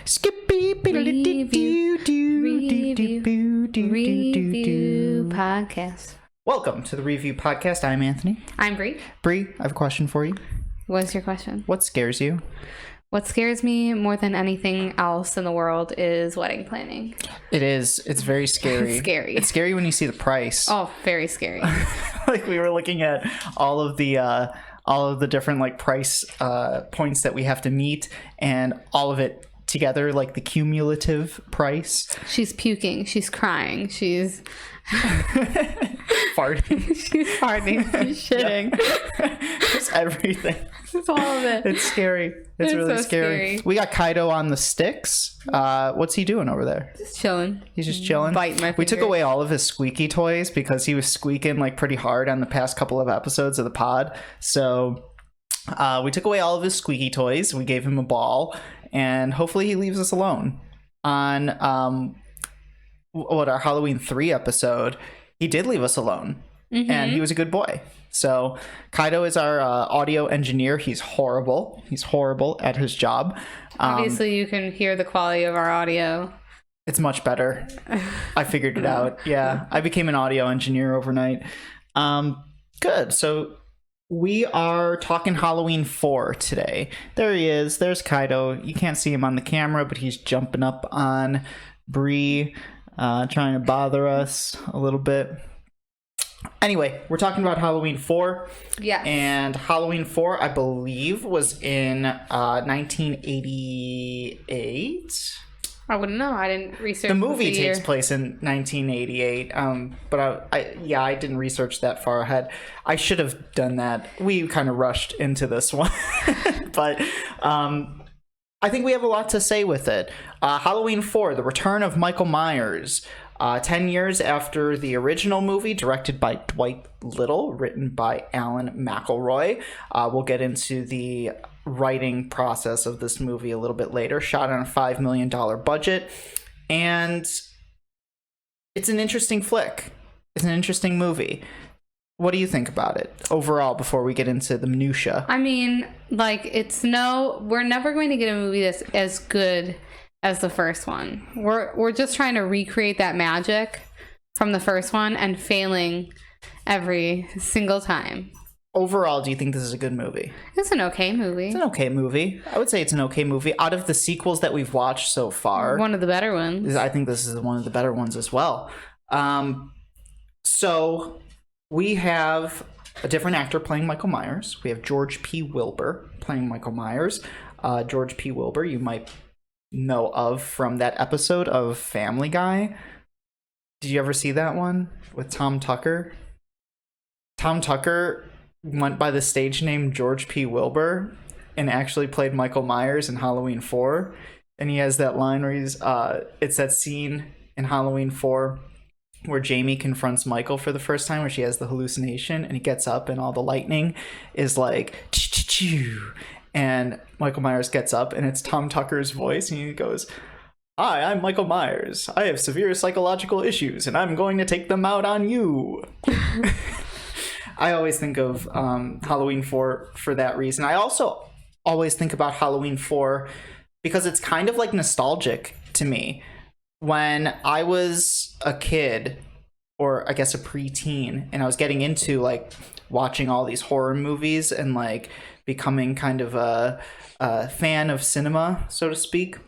Review podcast. Welcome to the Review Podcast. I'm Anthony. I'm Brie. Brie, I have a question for you. What's your question? What scares you? What scares me more than anything else in the world is wedding planning. It is. It's very scary. It's scary. It's scary when you see the price. Oh, very scary. Like we were looking at all of the different like price points that we have to meet, and all of it together, like the cumulative price. She's puking. She's crying. She's farting. She's farting. She's shitting. It's everything. It's all of it. It's scary. It's really so scary. We got Kaido on the sticks. What's he doing over there? Just chilling. He's just chilling. Biting my We took fingers. away all of his squeaky toys because he was squeaking like pretty hard on the past couple of episodes of the pod. So we took away all of his squeaky toys. We gave him a ball, and hopefully he leaves us alone. On our Halloween 3 episode, he did leave us alone, and he was a good boy. So Kaido is our audio engineer. He's horrible. He's horrible at his job. Obviously, you can hear the quality of our audio. It's much better. I figured it out. Yeah, I became an audio engineer overnight. Good. So we are talking Halloween 4 today. There he is. There's Kaido. You can't see him on the camera, but he's jumping up on Brie, trying to bother us a little bit. Anyway, we're talking about Halloween 4. Yeah. And Halloween 4, I believe, was in 1988. I wouldn't know. I didn't research The movie year. takes place in 1988. But I didn't research that far ahead. I should have done that. We kind of rushed into this one. But I think we have a lot to say with it. Halloween 4, The Return of Michael Myers. 10 years after the original movie, directed by Dwight Little, written by Alan McElroy. We'll get into the writing process of this movie a little bit later. Shot on a $5 million budget. And it's an interesting flick. It's an interesting movie. What do you think about it overall before we get into the minutia? I mean, like, we're never going to get a movie that's as good as the first one. We're just trying to recreate that magic from the first one and failing every single time. Overall, do you think this is a good movie? It's an okay movie. It's an okay movie. I would say it's an okay movie. Out of the sequels that we've watched so far, One of the better ones. I think this is one of the better ones as well. So we have a different actor playing Michael Myers. We have George P. Wilbur playing Michael Myers. George P. Wilbur, you might know of from that episode of Family Guy. Did you ever see that one with Tom Tucker? Tom Tucker went by the stage name George P. Wilbur and actually played Michael Myers in Halloween 4. And he has that line where it's that scene in Halloween 4 where Jamie confronts Michael for the first time, where she has the hallucination, and he gets up and all the lightning is like choo. And Michael Myers gets up, and it's Tom Tucker's voice, and he goes, "Hi, I'm Michael Myers. I have severe psychological issues, and I'm going to take them out on you." I always think of Halloween 4 for that reason. I also always think about Halloween 4 because it's kind of like nostalgic to me. When I was a kid, or I guess a preteen, and I was getting into like watching all these horror movies and like becoming kind of a fan of cinema, so to speak.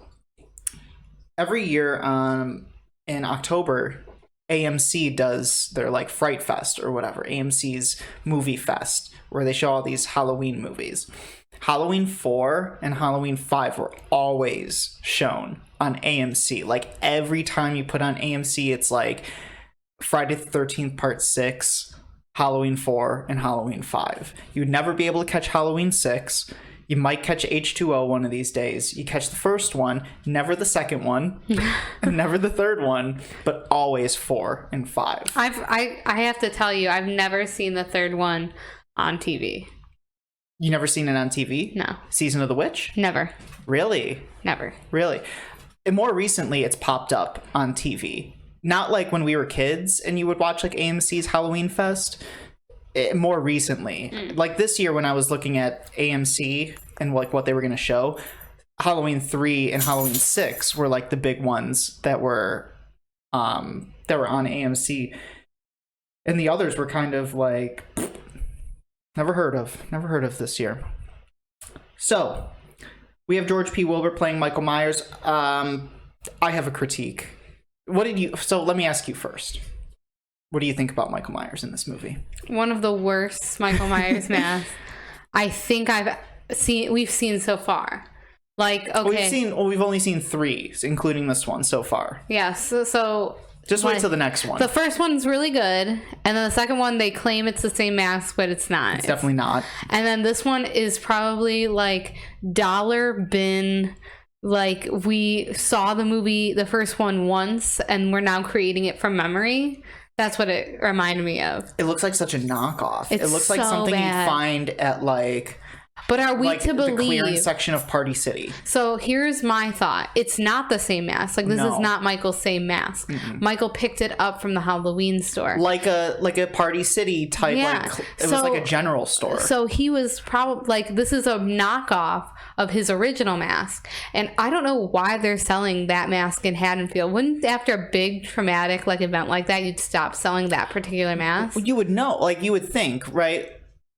Every year in October, AMC does their like Fright Fest or whatever, AMC's Movie Fest, where they show all these Halloween movies. Halloween 4 and Halloween 5 were always shown on AMC. Like every time you put on AMC, it's like Friday the 13th Part 6, Halloween 4, and Halloween 5. You would never be able to catch Halloween 6. You might catch H2O one of these days. You catch the first one, never the second one, and never the third one, but always 4 and 5. I have to tell you, I've never seen the third one on TV. You never seen it on TV? No. Season of the Witch? Never. Really? Never. Really? And more recently, it's popped up on TV. Not like when we were kids and you would watch like AMC's Halloween Fest. More recently. Like this year when I was looking at AMC and like what they were going to show, Halloween 3 and Halloween 6 were like the big ones that were on AMC, and the others were kind of like never heard of this year. So we have George P. Wilbur playing Michael Myers. I have a critique. So let me ask you first. What do you think about Michael Myers in this movie? One of the worst Michael Myers masks I think we've seen so far. Like, okay. We've only seen 3, including this one so far. Yes. So just wait till the next one. The first one's really good, and then the second one they claim it's the same mask, but it's not. It's definitely not. And then this one is probably like dollar bin. Like, we saw the first one once, and we're now creating it from memory. That's what it reminded me of. It looks like such a knockoff. It looks like so something bad. you find at like. But are we to believe the clearance section of Party City? So here's my thought: it's not the same mask. Like, this is not Michael's same mask. Mm-mm. Michael picked it up from the Halloween store, like a Party City type. Yeah. Like it was like a general store. So he was probably like, this is a knockoff of his original mask, and I don't know why they're selling that mask in Haddonfield. Wouldn't after a big traumatic like event like that, you'd stop selling that particular mask? You would know, like you would think, right?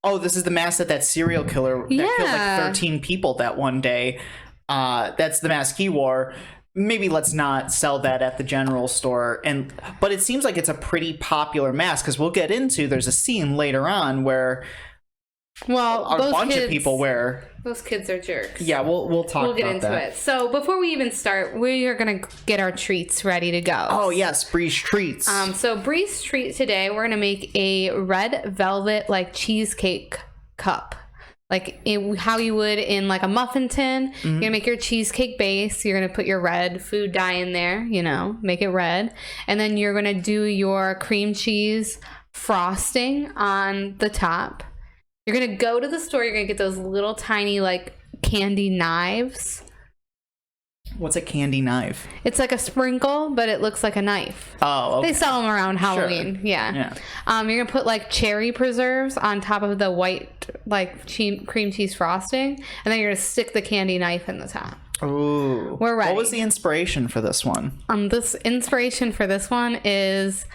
Oh, this is the mask that serial killer that killed like 13 people that one day. That's the mask he wore. Maybe let's not sell that at the general store. But it seems like it's a pretty popular mask, because we'll get into, there's a scene later on where a bunch of people wear. Those kids are jerks. Yeah, we'll talk about that. We'll get into it. So before we even start, we are going to get our treats ready to go. Oh, yes, Brie's treats. So Brie's treat today, we're going to make a red velvet like cheesecake cup. Like how you would in like a muffin tin. Mm-hmm. You're going to make your cheesecake base. You're going to put your red food dye in there, make it red. And then you're going to do your cream cheese frosting on the top. You're going to go to the store. You're going to get those little tiny, like, candy knives. What's a candy knife? It's like a sprinkle, but it looks like a knife. Oh, okay. They sell them around Halloween. Sure. Yeah. You're going to put, like, cherry preserves on top of the white, like, cream cheese frosting. And then you're going to stick the candy knife in the top. Ooh. We're ready. What was the inspiration for this one? This inspiration for this one is...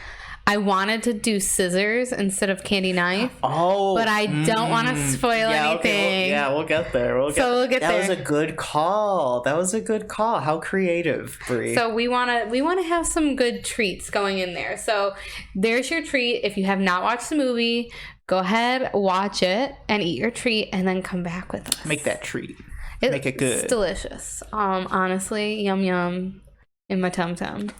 I wanted to do scissors instead of candy knife. Oh. But I don't want to spoil anything. Okay, we'll get there. We'll get there. That was a good call. How creative, Brie. So we want to have some good treats going in there. So there's your treat. If you have not watched the movie, go ahead, watch it, and eat your treat, and then come back with us. Make that treat. Make it good. It's delicious. Honestly, yum yum in my tum tum.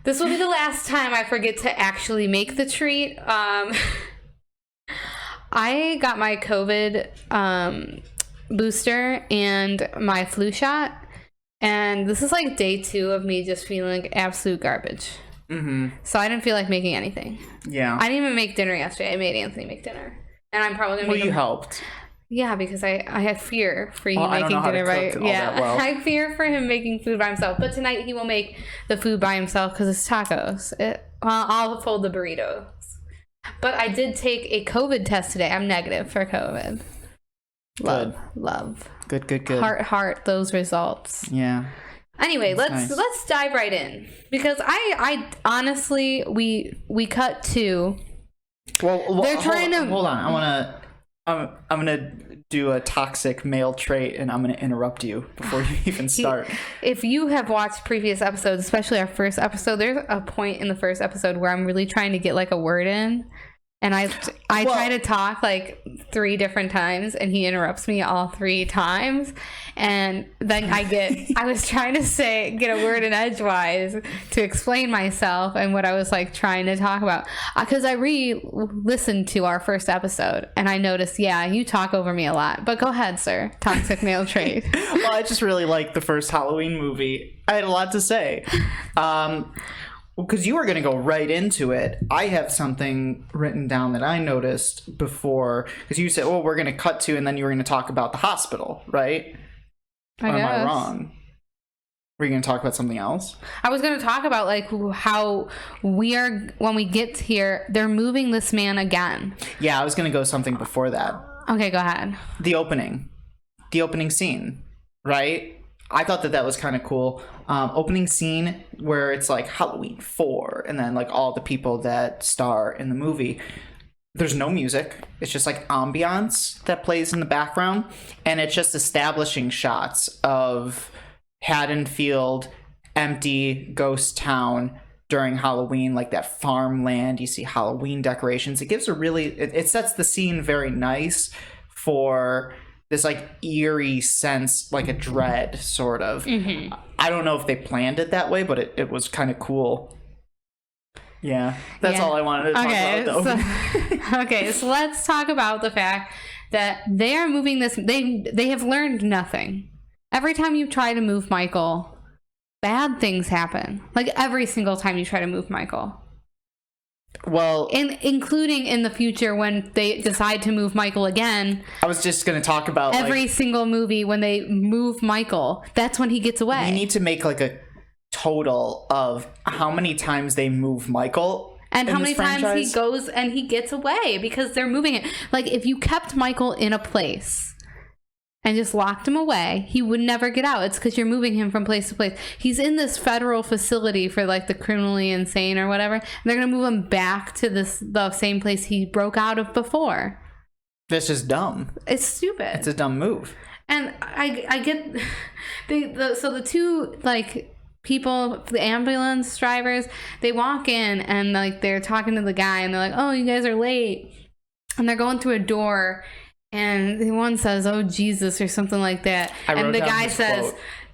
This will be the last time I forget to actually make the treat. I got my COVID booster and my flu shot, and this is like day 2 of me just feeling like absolute garbage. Mm-hmm. So I didn't feel like making anything. Yeah. I didn't even make dinner yesterday. I made Anthony make dinner, and I'm probably gonna make. Well, you helped. Yeah, because I had fear for you making dinner right. Yeah, well. I fear for him making food by himself. But tonight he will make the food by himself because it's tacos. I'll fold the burritos. But I did take a COVID test today. I'm negative for COVID. Love. Good. Heart. Those results. Yeah. Anyway, let's dive right in, because I honestly we cut to. Well, they're trying to hold on. I'm gonna do a toxic male trait, and I'm gonna interrupt you before you even start. If you have watched previous episodes, especially our first episode, there's a point in the first episode where I'm really trying to get like a word in, and I try to talk like 3 different times, and he interrupts me all 3 times, and then I was trying to get a word in edgewise to explain myself and what I was like trying to talk about, because I listened to our first episode and I noticed, you talk over me a lot. But go ahead, sir. Toxic male trait. Well, I just really liked the first Halloween movie. I had a lot to say. Because you were going to go right into it, I have something written down that I noticed before. Because you said, we're going to cut to, and then you were going to talk about the hospital, right? Or am I wrong? Were you going to talk about something else? I was going to talk about like how when we get here, they're moving this man again. Yeah, I was going to go something before that. Okay, go ahead. The opening scene, right? I thought that was kind of cool. Opening scene where it's like Halloween 4 and then like all the people that star in the movie. There's no music. It's just like ambiance that plays in the background. And it's just establishing shots of Haddonfield, empty ghost town during Halloween, like that farmland. You see Halloween decorations. It gives a really, it sets the scene very nice for this like eerie sense, like a dread sort of. Mm-hmm. I don't know if they planned it that way, but it was kind of cool. Yeah, that's all I wanted to talk about, though. Okay, so let's talk about the fact that they are moving this. They have learned nothing. Every time you try to move Michael, bad things happen. Like every single time you try to move Michael. Well, including in the future when they decide to move Michael again. I was just going to talk about every single movie when they move Michael. That's when he gets away. We need to make like a total of how many times they move Michael and how many times he goes and he gets away because they're moving it. Like if you kept Michael in a place and just locked him away, he would never get out. It's because you're moving him from place to place. He's in this federal facility for like the criminally insane or whatever. And they're going to move him back to the same place he broke out of before. That's just dumb. It's stupid. It's a dumb move. And I get so the two like people, the ambulance drivers, they walk in and like they're talking to the guy and they're like, "Oh, you guys are late," and they're going through a door and the one says, "Oh, Jesus," or something like that, and the guy says,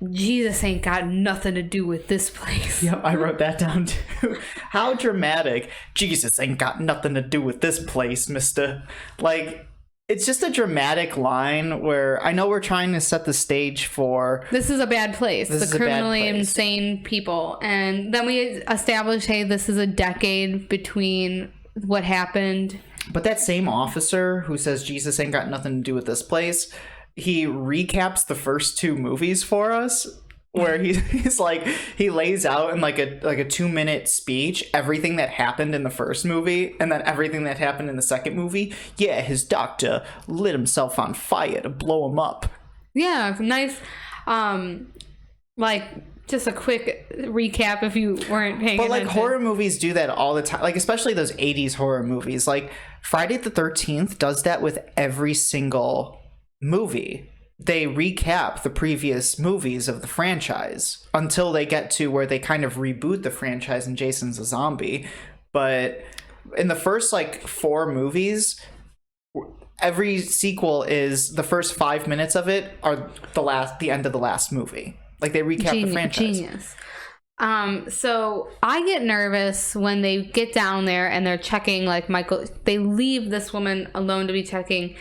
"Jesus ain't got nothing to do with this place." Yep, I wrote that down too. How dramatic. Jesus ain't got nothing to do with this place, mister. Like, it's just a dramatic line where I know we're trying to set the stage for... This is a bad place. The criminally insane people. And then we establish, hey, this is a decade between what happened. But that same officer who says Jesus ain't got nothing to do with this place, he recaps the first two movies for us, where he's like, he lays out in like a 2-minute speech everything that happened in the first movie and then everything that happened in the second movie. Yeah, his doctor lit himself on fire to blow him up. Yeah, nice. Like just a quick recap if you weren't paying attention. But like horror movies do that all the time, like especially those 80s horror movies. Like Friday the 13th does that with every single movie. They recap the previous movies of the franchise until they get to where they kind of reboot the franchise and Jason's a zombie. But in the first like 4 movies, every sequel is the first 5 minutes of it are the end of the last movie. Like they recap the franchise. Genius. So I get nervous when they get down there and they're checking like Michael. They leave this woman alone to be checking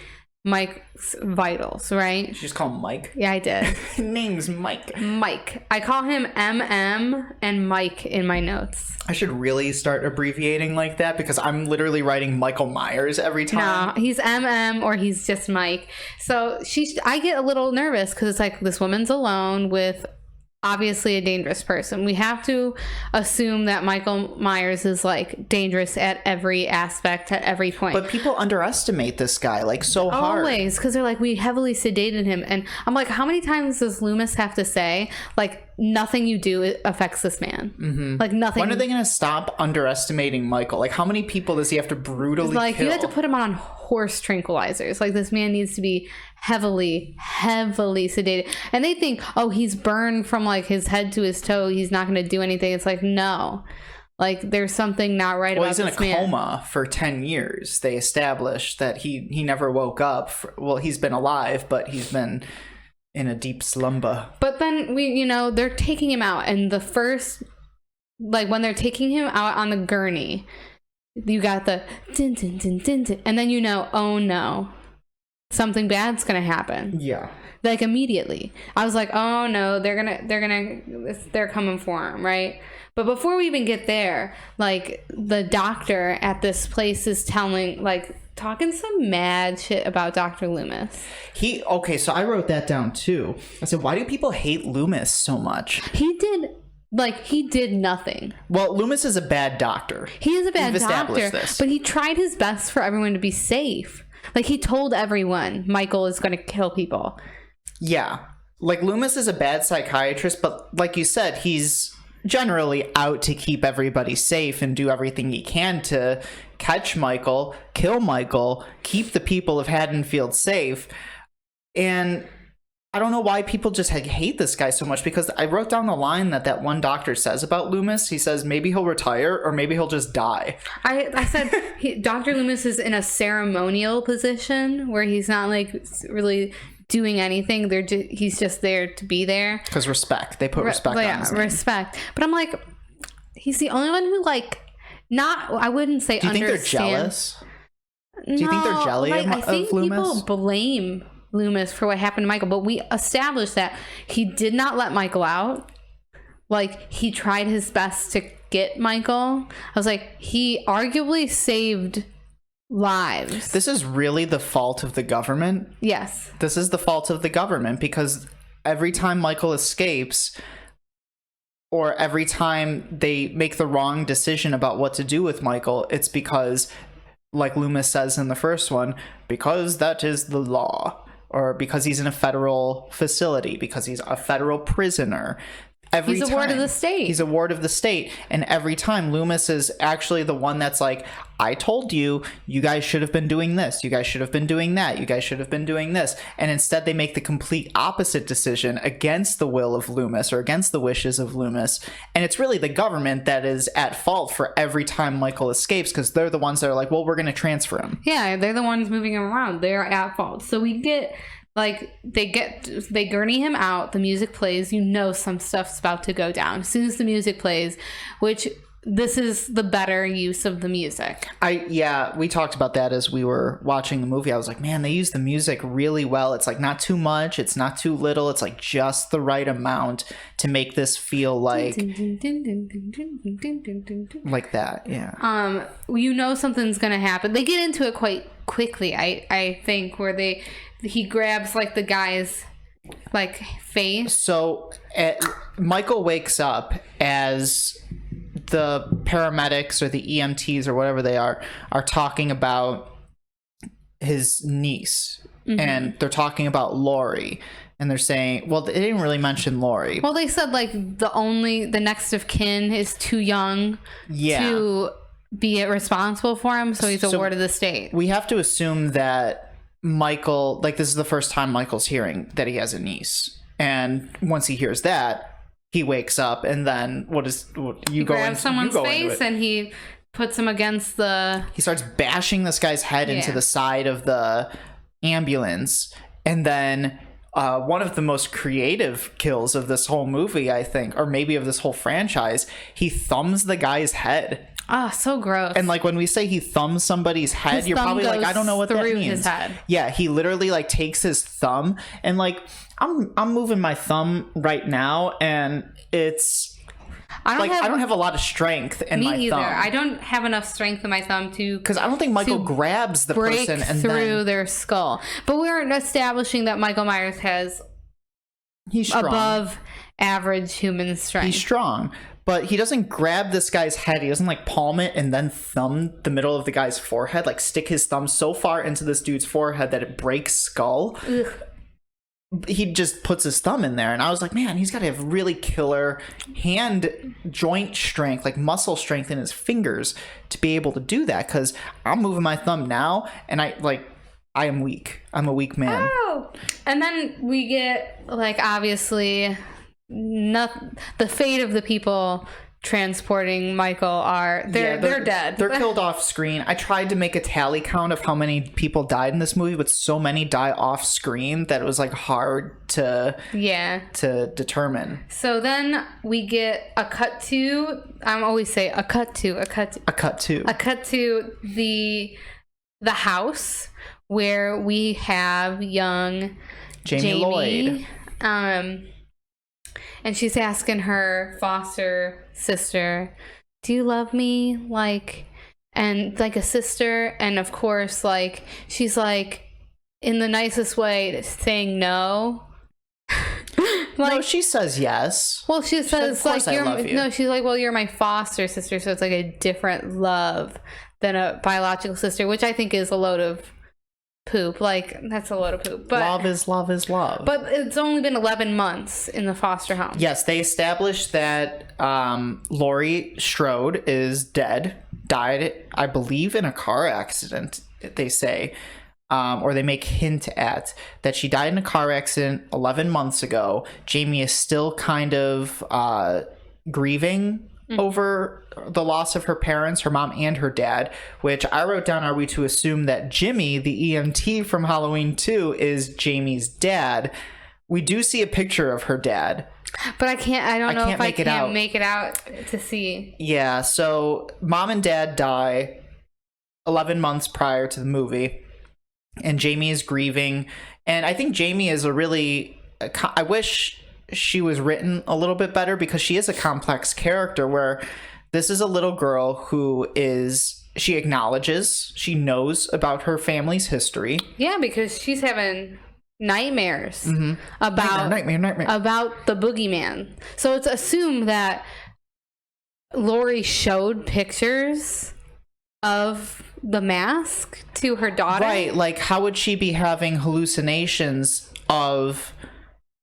Mike's vitals, right? You just call him Mike? Yeah, I did. Name's Mike. Mike. I call him MM and Mike in my notes. I should really start abbreviating like that because I'm literally writing Michael Myers every time. No, he's MM or he's just Mike. So I get a little nervous because it's like this woman's alone with obviously a dangerous person. We have to assume that Michael Myers is like dangerous at every aspect, at every point. But people underestimate this guy like so hard. Always, because they're like, we heavily sedated him. And I'm like, how many times does Loomis have to say, like, nothing you do affects this man? Mm-hmm. Like, nothing. When are they going to stop underestimating Michael? Like, how many people does he have to brutally kill? You have to put him on horse tranquilizers. Like, this man needs to be heavily sedated. And they think, oh, he's burned from like his head to his toe, he's not going to do anything. It's like, no, like there's something not right about this man. Well, he's in a coma for 10 years. They established that he never woke up. He's been alive, but he's been in a deep slumber. But then they're taking him out, and the first, like when they're taking him out on the gurney, you got the din din din din din, and then oh no, something bad's gonna happen. Yeah. Like immediately. I was like, oh no, they're coming for him, right? But before we even get there, like the doctor at this place is talking some mad shit about Dr. Loomis. So I wrote that down too. I said, why do people hate Loomis so much? He did nothing. Well, Loomis is a bad doctor. He is a bad We've doctor, this. But he tried his best for everyone to be safe. Like, he told everyone Michael is going to kill people. Yeah. like Loomis is a bad psychiatrist, but like you said, he's generally out to keep everybody safe and do everything he can to catch Michael, kill Michael, keep the people of Haddonfield safe. And I don't know why people just hate this guy so much, because I wrote down the line that one doctor says about Loomis. He says maybe he'll retire or maybe he'll just die. I said Dr. Loomis is in a ceremonial position where he's not like really doing anything. He's just there to be there. Because respect. They put respect on his name. Respect. But I'm like, he's the only one who like, not, I wouldn't say Do you think they're jealous? Do you think they're jelly of Loomis? I think people blame Loomis for what happened to Michael, but we established that he did not let Michael out. Like, he tried his best to get Michael. I was like, he arguably saved lives. This is really the fault of the government. Yes. This is the fault of the government, because every time Michael escapes, or every time they make the wrong decision about what to do with Michael, it's because, like Loomis says in the first one, because that is the law. Or because he's in a federal facility, because he's a federal prisoner. He's a ward of the state. He's a ward of the state. And every time, Loomis is actually the one that's like, I told you, you guys should have been doing this. You guys should have been doing that. You guys should have been doing this. And instead, they make the complete opposite decision against the will of Loomis, or against the wishes of Loomis. And it's really the government that is at fault for every time Michael escapes, because they're the ones that are like, well, we're going to transfer him. Yeah, they're the ones moving him around. They're at fault. So we get... Like, they gurney him out, the music plays, you know some stuff's about to go down. As soon as the music plays, which this is the better use of the music. Yeah, we talked about that as we were watching the movie. I was like, man, they use the music really well. It's like not too much, it's not too little, it's like just the right amount to make this feel like that, yeah. You know something's gonna happen. They get into it quite quickly, I think, where he grabs like the guy's like face. So Michael wakes up as the paramedics or the EMTs or whatever they are talking about his niece. Mm-hmm. And they're talking about Lori. And they're saying, well, they didn't really mention Lori. Well, they said like the next of kin is too young to be responsible for him. So he's a ward of the state. We have to assume that Michael, like, this is the first time Michael's hearing that he has a niece, and once he hears that, he wakes up, and then he grabs someone's face and he puts him against he starts bashing this guy's head into the side of the ambulance, and then one of the most creative kills of this whole movie, I think, or maybe of this whole franchise, he thumbs the guy's head. Ah, so gross. And like when we say he thumbs somebody's head, you're probably like, I don't know what that means. His head. Yeah, he literally like takes his thumb, and like I'm moving my thumb right now, and it's I don't have a lot of strength in my thumb. Me either. I don't have enough strength in my thumb because I don't think Michael grabs the person and through their skull. But we're establishing that Michael Myers has above average human strength. He's strong. But he doesn't grab this guy's head. He doesn't like palm it and then thumb the middle of the guy's forehead. Like stick his thumb so far into this dude's forehead that it breaks skull. Ugh. He just puts his thumb in there. And I was like, man, he's got to have really killer hand joint strength, like muscle strength in his fingers to be able to do that. Because I'm moving my thumb now and I am weak. I'm a weak man. Oh. And then we get like obviously... the fate of the people transporting Michael they're dead. They're killed off screen. I tried to make a tally count of how many people died in this movie, but so many die off screen that it was like hard to determine. So then we get a cut to the house where we have young Jamie Lloyd. And she's asking her foster sister, do you love me like a sister? And of course, like, she's like, in the nicest way, saying no. Like, no, she says yes. Well, she says, like, no, she's like, well, you're my foster sister, so it's like a different love than a biological sister, which I think is a load of poop. Like, that's a load of poop. But love is love is love. But it's only been 11 months in the foster home. Yes, they established that Laurie Strode is dead. Died, I believe, in a car accident, they say. Or they make hint at that she died in a car accident 11 months ago. Jamie is still kind of grieving over the loss of her parents, her mom and her dad, which I wrote down, are we to assume that Jimmy, the EMT from Halloween 2, is Jamie's dad? We do see a picture of her dad. But I don't know if I can make it out to see. Yeah, so mom and dad die 11 months prior to the movie. And Jamie is grieving. And I think Jamie is I wish she was written a little bit better, because she is a complex character, where this is a little girl who she acknowledges, she knows about her family's history. Yeah, because she's having nightmares about the boogeyman. So it's assumed that Laurie showed pictures of the mask to her daughter. Right, like how would she be having hallucinations of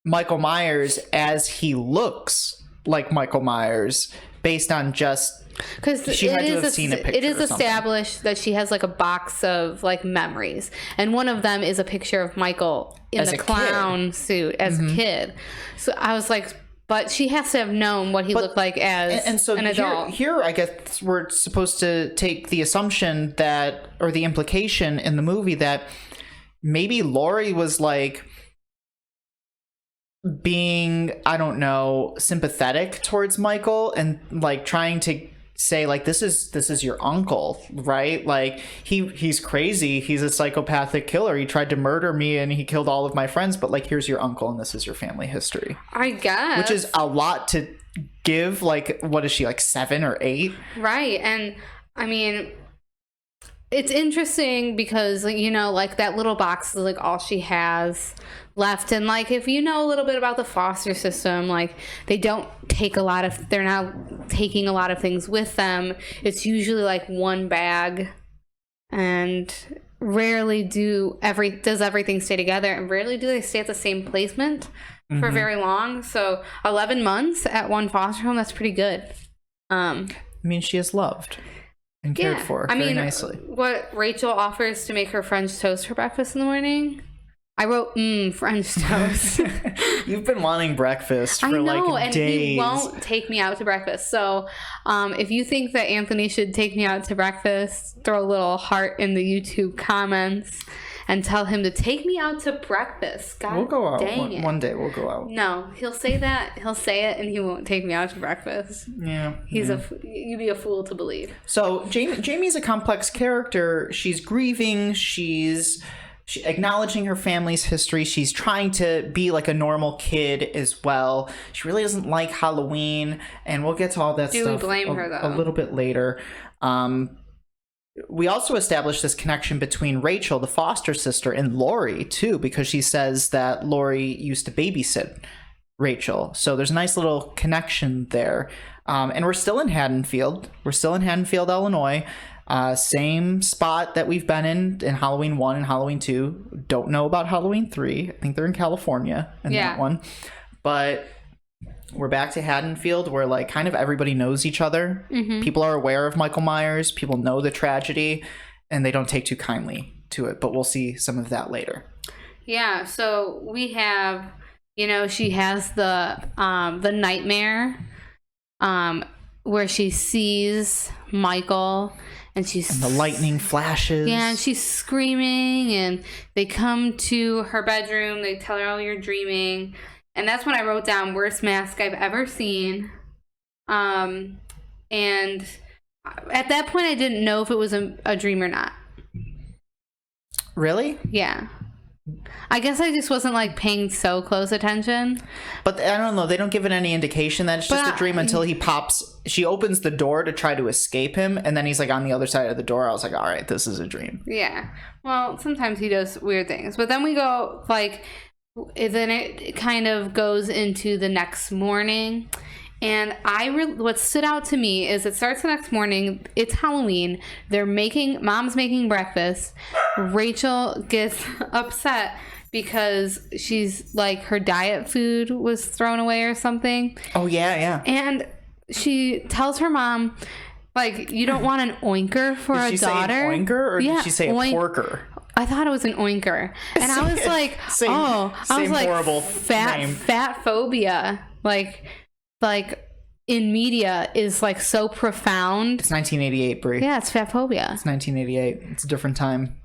Michael Myers as he looks like Michael Myers based on just because she had to have seen a picture. It is established that she has like a box of like memories, and one of them is a picture of Michael in the clown suit as a kid. So I was like, but she has to have known what he looked like as an adult. Here, I guess we're supposed to take the assumption that, or the implication in the movie, that maybe Laurie was like being, I don't know, sympathetic towards Michael and like trying to say like, this is your uncle, right? Like he's crazy, he's a psychopathic killer, he tried to murder me and he killed all of my friends, but like, here's your uncle and this is your family history, I guess, which is a lot to give. Like, what is she, like 7 or 8? Right. And I mean, it's interesting because, you know, like that little box is like all she has left. And like, if you know a little bit about the foster system, like they're not taking a lot of things with them. It's usually like one bag, and rarely does everything stay together, and rarely do they stay at the same placement for very long. So 11 months at one foster home, that's pretty good. I mean, she is loved and cared for very nicely. What Rachel offers to make her French toast for breakfast in the morning, I wrote, French toast. You've been wanting breakfast for like days. And he won't take me out to breakfast. So if you think that Anthony should take me out to breakfast, throw a little heart in the YouTube comments and tell him to take me out to breakfast. God, we'll go out. Dang it. One day we'll go out. No, he'll say that. He'll say it and he won't take me out to breakfast. Yeah. You'd be a fool to believe. So Jamie's a complex character. She's grieving. She's acknowledging her family's history. She's trying to be like a normal kid as well. She really doesn't like Halloween, and we'll get to all that stuff. Do we blame her, though? A little bit later. We also established this connection between Rachel, the foster sister, and Laurie, too, because she says that Laurie used to babysit Rachel. So there's a nice little connection there. And we're still in Haddonfield. We're still in Haddonfield, Illinois. Same spot that we've been in Halloween 1 and Halloween 2. Don't know about Halloween 3. I think they're in California in that one. But we're back to Haddonfield, where like kind of everybody knows each other. People are aware of Michael Myers. People know the tragedy, and they don't take too kindly to it. But we'll see some of that later. Yeah. So we have, she has the nightmare, where she sees Michael. And the lightning flashes. Yeah, and she's screaming, and they come to her bedroom. They tell her, "Oh, you're dreaming." And that's when I wrote down worst mask I've ever seen. And at that point, I didn't know if it was a dream or not. Really? Yeah. I guess I just wasn't like paying so close attention. But I don't know. They don't give it any indication that it's just a dream until he pops. She opens the door to try to escape him, and then he's like on the other side of the door. I was like, all right, this is a dream. Yeah. Well, sometimes he does weird things. But then we go then it kind of goes into the next morning, And what stood out to me is it starts the next morning. It's Halloween. Mom's making breakfast. Rachel gets upset because she's like, her diet food was thrown away or something. Oh, yeah. And she tells her mom, like, you don't want an oinker for a daughter? Did she say an oinker or did she say a porker? I thought it was an oinker. And I was like, horrible fat phobia. Like in media is like so profound. It's 1988, Brie. Yeah, it's fat phobia. It's 1988. It's a different time.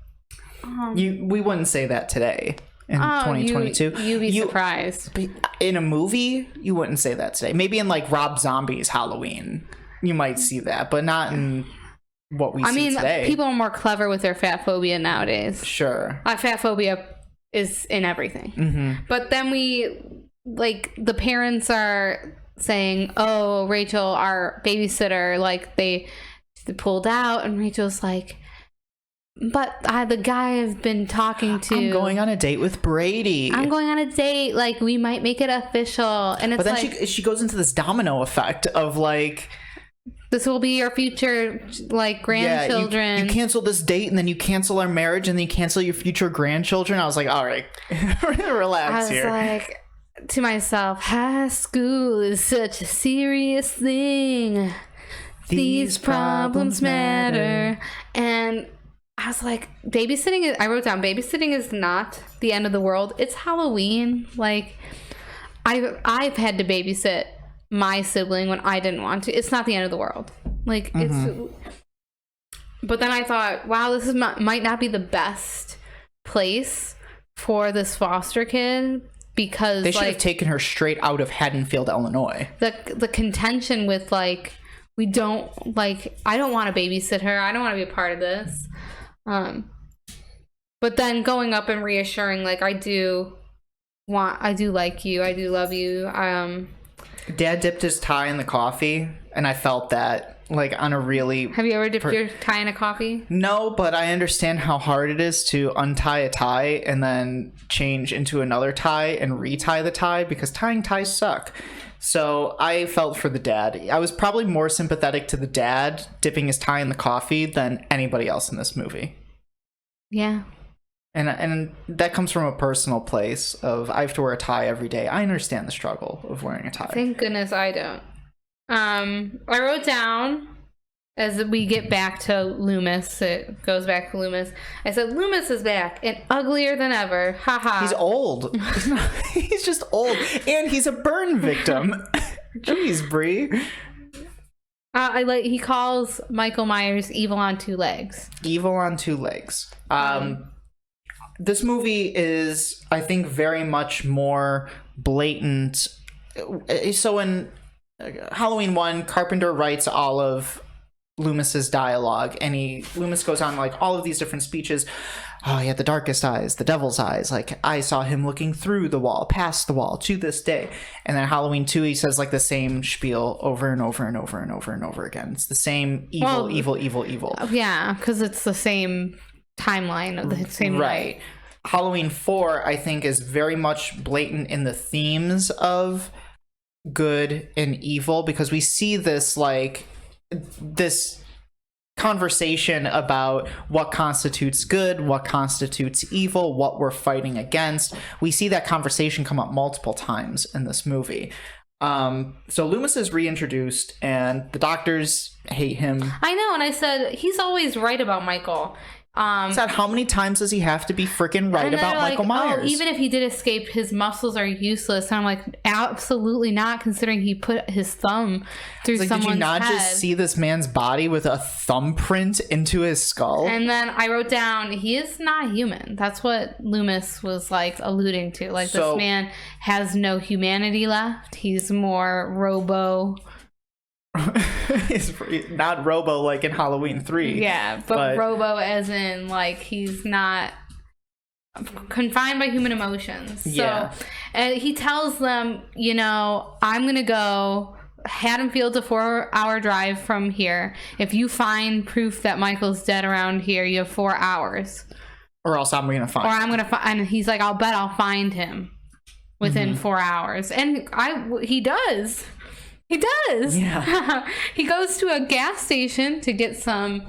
We wouldn't say that today in 2022. You'd be surprised. In a movie, you wouldn't say that today. Maybe in like Rob Zombie's Halloween, you might see that, but not in what we see today. People are more clever with their fat phobia nowadays. Sure. Fat phobia is in everything. Mm-hmm. But then the parents are saying, oh, Rachel, our babysitter, like they pulled out, and Rachel's like, but the guy I've been talking to, I'm going on a date with Brady. I'm going on a date, like we might make it official. And it's, but then she goes into this domino effect of like, this will be your future, like, grandchildren. Yeah, you cancel this date, and then you cancel our marriage, and then you cancel your future grandchildren. I was like, all right, relax here. I was like to myself, high school is such a serious thing. These problems matter. And I was like, I wrote down, babysitting is not the end of the world. It's Halloween. Like, I've had to babysit my sibling when I didn't want to. It's not the end of the world. Like, it's... But then I thought, wow, this might not be the best place for this foster kid, because they should have taken her straight out of Haddonfield, Illinois. The contention with, like, I don't want to babysit her. I don't want to be a part of this. But then going up and reassuring, like, I do like you. I do love you. Dad dipped his tie in the coffee, and I felt that, like, on a really... Have you ever dipped your tie in a coffee? No, but I understand how hard it is to untie a tie and then change into another tie and retie the tie, because tying ties suck. So I felt for the dad. I was probably more sympathetic to the dad dipping his tie in the coffee than anybody else in this movie. Yeah. And that comes from a personal place of, I have to wear a tie every day. I understand the struggle of wearing a tie. Thank goodness I don't. I wrote down, as we get back to Loomis, it goes back to Loomis. I said, Loomis is back and uglier than ever. Haha. He's old. He's just old. And he's a burn victim. Jeez, Brie. He calls Michael Myers evil on two legs. Evil on two legs. This movie is, I think, very much more blatant. So in Halloween 1, Carpenter writes all of Loomis's dialogue, and Loomis goes on like all of these different speeches. Oh, he had the darkest eyes, the devil's eyes. Like, I saw him looking through the wall, past the wall, to this day. And then Halloween 2, he says like the same spiel over and over and over and over and over again. It's the same evil. Yeah, because it's the same timeline of the same right. Night. Halloween 4, I think, is very much blatant in the themes of good and evil, because we see this conversation about what constitutes good, what constitutes evil, what we're fighting against. We see that conversation come up multiple times in this movie. So Loomis is reintroduced, and the doctors hate him. I know, and I said, he's always right about Michael. So how many times does he have to be freaking right about Michael Myers? Oh, even if he did escape, his muscles are useless. And I'm like, absolutely not, considering he put his thumb through someone's head. Did you not just see this man's body with a thumbprint into his skull? And then I wrote down, he is not human. That's what Loomis was like alluding to. Like, this man has no humanity left. He's more robo. He's not Robo like in Halloween 3. Yeah, but Robo as in, like, he's not confined by human emotions. Yeah. So, and he tells them, I'm going to go. Haddonfield's a 4-hour drive from here. If you find proof that Michael's dead around here, you have 4 hours. Or else I'm going to find him. I'm going to find, and he's like, I'll bet I'll find him within 4 hours. And he does. He does. Yeah. He goes to a gas station to get some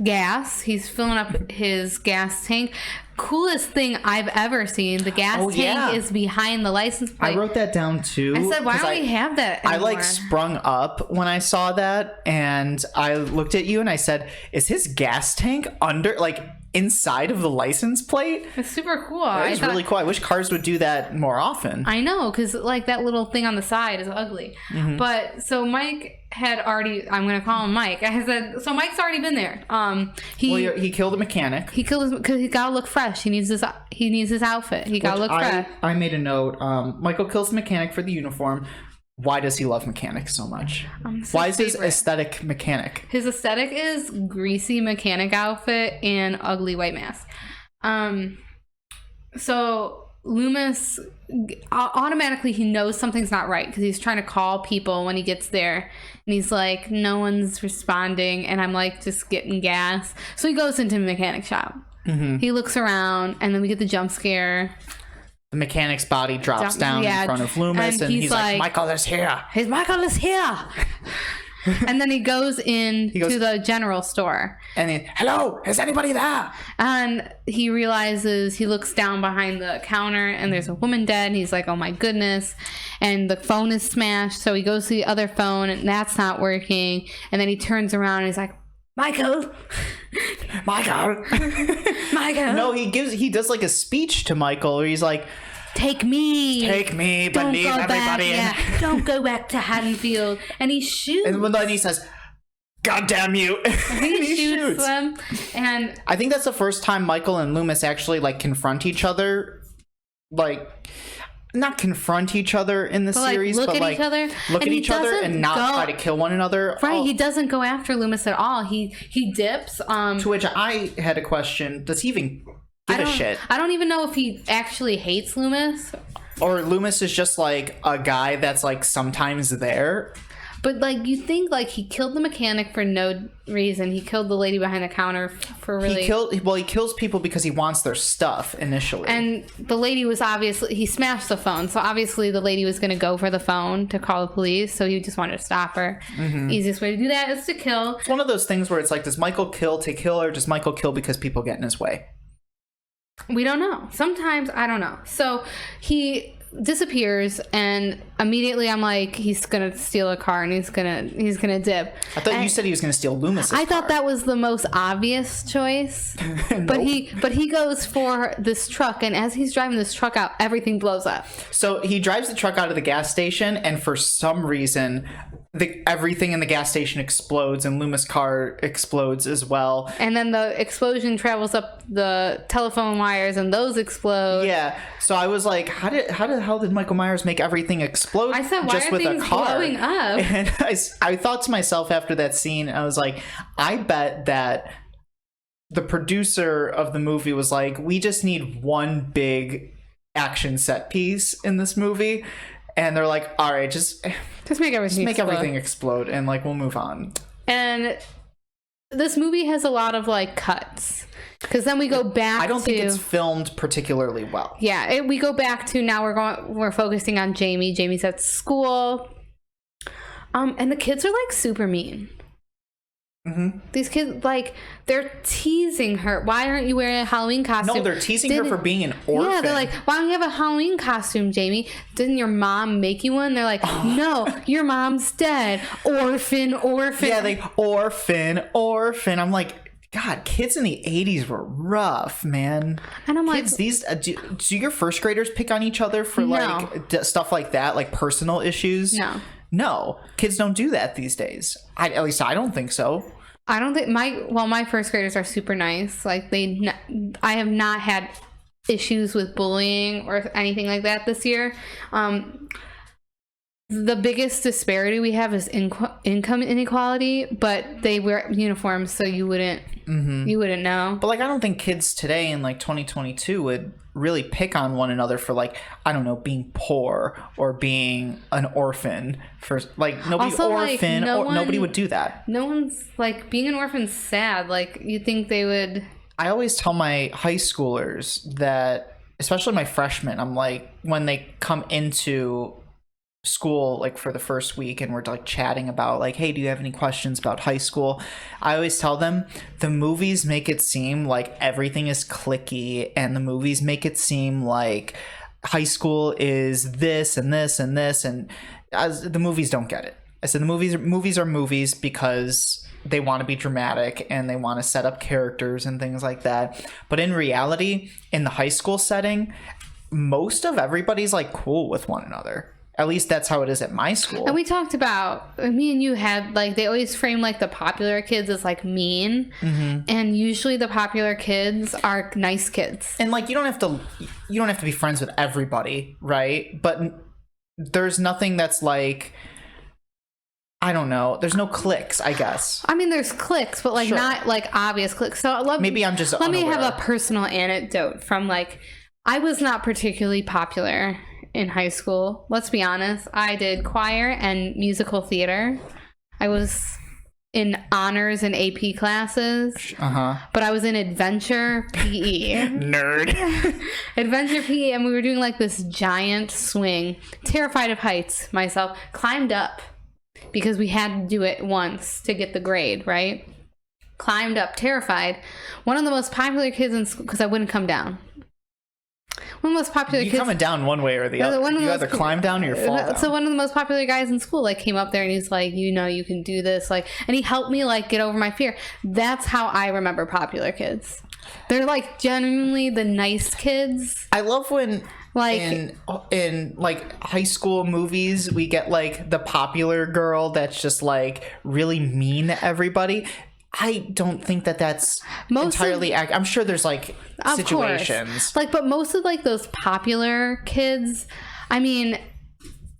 gas. He's filling up his gas tank. Coolest thing I've ever seen. The gas tank is behind the license plate. I wrote that down too. I said, why don't we have that anymore? I like sprung up when I saw that, and I looked at you and I said, is his gas tank under, like, inside of the license plate? It's super cool. It's really cool. I wish cars would do that more often. I know, because like that little thing on the side is ugly. But so Mike had already, I'm going to call him Mike. I said, so Mike's already been there. He killed a mechanic. He killed his, because he got to look fresh. He needs his outfit. He got to look fresh. I made a note. Michael kills the mechanic for the uniform. Why does he love mechanics so much? Why is his aesthetic mechanic? His aesthetic is greasy mechanic outfit and ugly white mask. So Loomis, automatically he knows something's not right because he's trying to call people when he gets there. And he's like, no one's responding. And I'm like, just getting gas. So he goes into the mechanic shop. He looks around and then we get the jump scare. The mechanic's body drops down in front of Loomis, and he's like, Michael is here. Michael is here. And then he goes to the general store. And hello, is anybody there? And he realizes, he looks down behind the counter and there's a woman dead. And he's like, oh my goodness. And the phone is smashed. So he goes to the other phone and that's not working. And then he turns around and he's like, Michael. No, he does like a speech to Michael where he's like, Take me, but leave everybody in. Don't go back to Haddonfield. And he shoots. And then he says, God damn you. He shoots them. And I think that's the first time Michael and Loomis actually like confront each other. Like, not confront each other in the series, but like look at each other and not try to kill one another. Right, he doesn't go after Loomis at all. He dips. To which I had a question. Does he even give a shit? I don't even know if he actually hates Loomis. Or Loomis is just like a guy that's like sometimes there. But like you think like he killed the mechanic for no reason. He killed the lady behind the counter for really. He kills people because he wants their stuff initially. And the lady was he smashed the phone, so obviously the lady was going to go for the phone to call the police. So he just wanted to stop her. Easiest way to do that is to kill. It's one of those things where it's like, does Michael kill to kill, or does Michael kill because people get in his way? We don't know. Sometimes I don't know. So he disappears and immediately I'm like, he's gonna steal a car and he's gonna dip. I thought you said he was gonna steal Loomis's car. I thought that was the most obvious choice. Nope. But he goes for this truck, and as he's driving this truck out, everything blows up. So he drives the truck out of the gas station, and for some reason everything in the gas station explodes, and Loomis' car explodes as well. And then the explosion travels up the telephone wires, and those explode. Yeah. So I was like, how the hell did Michael Myers make everything explode? I said, why just are with things a car? blowing up? And I thought to myself after that scene, I was like, I bet that the producer of the movie was like, we just need one big action set piece in this movie. And they're like, all right, just make everything explode, and like we'll move on. And this movie has a lot of like cuts, because then we go back. I don't think it's filmed particularly well. Yeah, we go back to now we're focusing on Jamie. Jamie's at school, and the kids are like super mean. These kids, like, they're teasing her. Why aren't you wearing a Halloween costume? No, they're teasing her for being an orphan. Yeah, they're like, why don't you have a Halloween costume, Jamie? Didn't your mom make you one? They're like, no, your mom's dead. Orphan. Yeah, they orphan. I'm like, God, kids in the 80s were rough, man. And I'm kids, like, do your first graders pick on each other for like stuff like that, like personal issues? No, kids don't do that these days. At least I don't think so. I don't think my first graders are super nice. Like I have not had issues with bullying or anything like that this year. The biggest disparity we have is income inequality, but they wear uniforms, so you wouldn't know. But like, I don't think kids today in like 2022 would really pick on one another for like, I don't know, being poor or being an orphan. For like, nobody nobody would do that. No one's like, being an orphan's sad. Like, you think they would. I always tell my high schoolers that, especially my freshmen, I'm like, when they come into school like for the first week and we're like chatting about like, hey, do you have any questions about high school? I always tell them the movies make it seem like everything is cliquey, and the movies make it seem like high school is this and this and this, and as the movies don't get it. I said the movies are movies because they want to be dramatic and they want to set up characters and things like that. But in reality, in the high school setting, most of everybody's like cool with one another. At least that's how it is at my school. And we talked about, me and you had, like, they always frame, like, the popular kids as, like, mean. Mm-hmm. And usually the popular kids are nice kids. And, like, you don't have to be friends with everybody, right? But there's nothing that's, like, I don't know. There's no cliques, I guess. I mean, there's cliques, but, like, not, like, obvious cliques. So maybe I'm just Let unaware. me have a personal anecdote from, like, I was not particularly popular in high school. Let's be honest. I did choir and musical theater. I was in honors and AP classes. But I was in adventure PE. Nerd. Adventure PE, and we were doing like this giant swing. Terrified of heights myself. Climbed up because we had to do it once to get the grade, right? Climbed up, terrified. One of the most popular kids in school, because I wouldn't come down. One of the most popular kids. You're coming down one way or the other. You either climb down or you fall down. So one of the most popular guys in school like came up there and he's like, you know, you can do this, like, and he helped me like get over my fear. That's how I remember popular kids. They're like genuinely the nice kids. I love when like in like high school movies we get like the popular girl that's just like really mean to everybody. I don't think that that's entirely I'm sure there's like situations. Course. Like, but most of like those popular kids, I mean,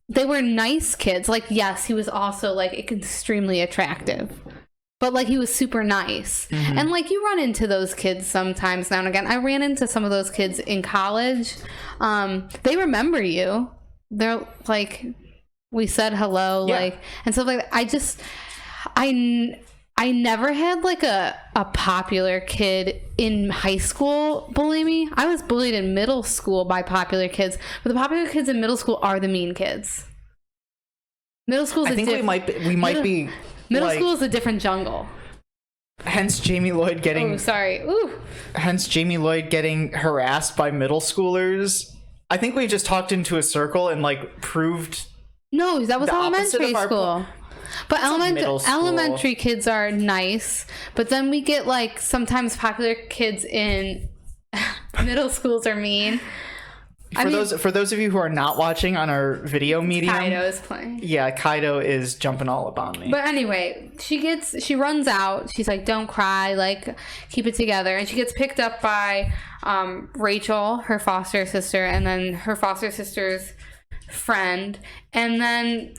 they were nice kids. Like, yes, he was also like extremely attractive, but like he was super nice. Mm-hmm. And like you run into those kids sometimes now and again. I ran into some of those kids in college. They remember you. They're like, we said hello, like, and stuff like that. I never had like a popular kid in high school bully me. I was bullied in middle school by popular kids, but the popular kids in middle school are the mean kids. Middle school is we might be middle school is a different jungle. Hence Jamie Lloyd getting Hence Jamie Lloyd getting harassed by middle schoolers. I think we just talked into a circle and like proved No, that was elementary school. But elementary kids are nice, but then we get like sometimes popular kids in middle schools are mean. For those of you who are not watching on our video medium, Kaido is playing. Yeah, Kaido is jumping all up on me. But anyway, she runs out. She's like, "Don't cry, like keep it together." And she gets picked up by Rachel, her foster sister, and then her foster sister's friend, and then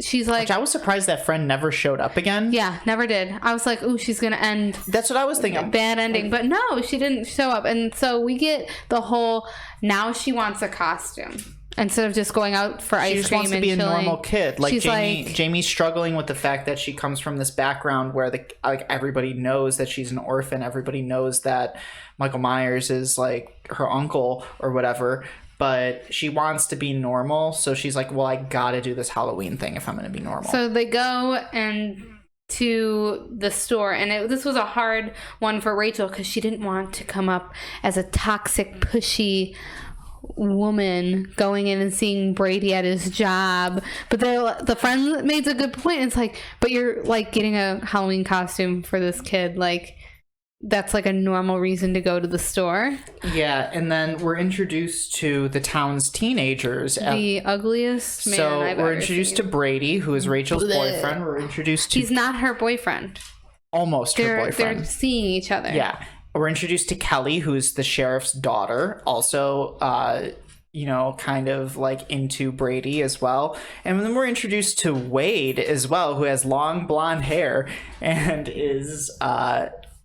she's like, which I was surprised that friend never showed up again. Yeah, never did. I was like, ooh, she's gonna end. That's what I was thinking. Bad ending. But no, she didn't show up. And so we get the whole, now she wants a costume instead of just going out for ice cream and chilling. She just wants to be a normal kid. Like Jamie's struggling with the fact that she comes from this background where like everybody knows that she's an orphan. Everybody knows that Michael Myers is like her uncle or whatever. But she wants to be normal, so she's like, well, I gotta do this Halloween thing if I'm gonna be normal. So they go to the store, and this was a hard one for Rachel because she didn't want to come up as a toxic, pushy woman going in and seeing Brady at his job. But the friend made a good point. It's like, but you're like getting a Halloween costume for this kid, like, that's like a normal reason to go to the store. Yeah, and then we're introduced to the town's teenagers. The ugliest man I've ever seen. So we're introduced to Brady, who is Rachel's boyfriend. We're introduced to... He's not her boyfriend. Almost her boyfriend. They're seeing each other. Yeah. We're introduced to Kelly, who's the sheriff's daughter. Also, kind of like into Brady as well. And then we're introduced to Wade as well, who has long blonde hair and is...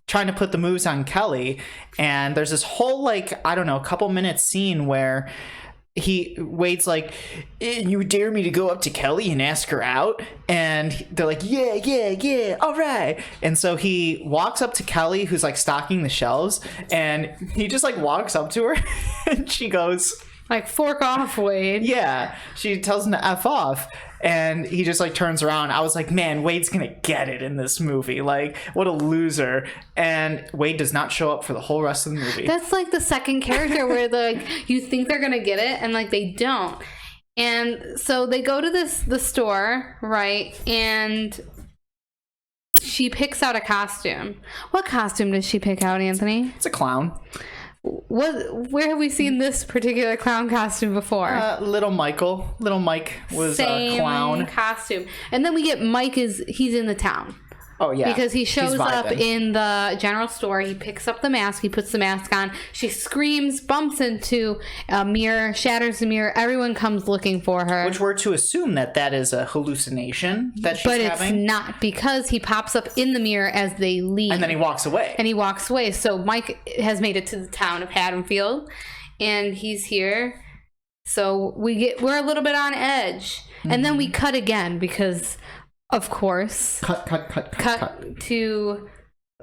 trying to put the moves on Kelly, and there's this whole like couple minute scene where Wade's like, you dare me to go up to Kelly and ask her out? And they're like, yeah, all right. And so he walks up to Kelly, who's like stocking the shelves, and he just like walks up to her and she goes, Like, fork off, Wade. Yeah, she tells him to F off, and he just like turns around. I was like, man, Wade's gonna get it in this movie. Like, what a loser. And Wade does not show up for the whole rest of the movie. That's like the second character where like you think they're gonna get it and like they don't. And so they go to the store, right? And she picks out a costume. What costume did she pick out, Anthony? It's a clown. Where have we seen this particular clown costume before? Little Michael. Little Mike was a clown costume. And then we get he's in the town. Oh, yeah. Because he shows up in the general store. He picks up the mask. He puts the mask on. She screams, bumps into a mirror, shatters the mirror. Everyone comes looking for her. Which we're to assume that is a hallucination that she's having. But it's not, because he pops up in the mirror as they leave. And then he walks away. So Mike has made it to the town of Haddonfield. And he's here. So we're a little bit on edge. Mm-hmm. And then we cut again because... Of course. Cut to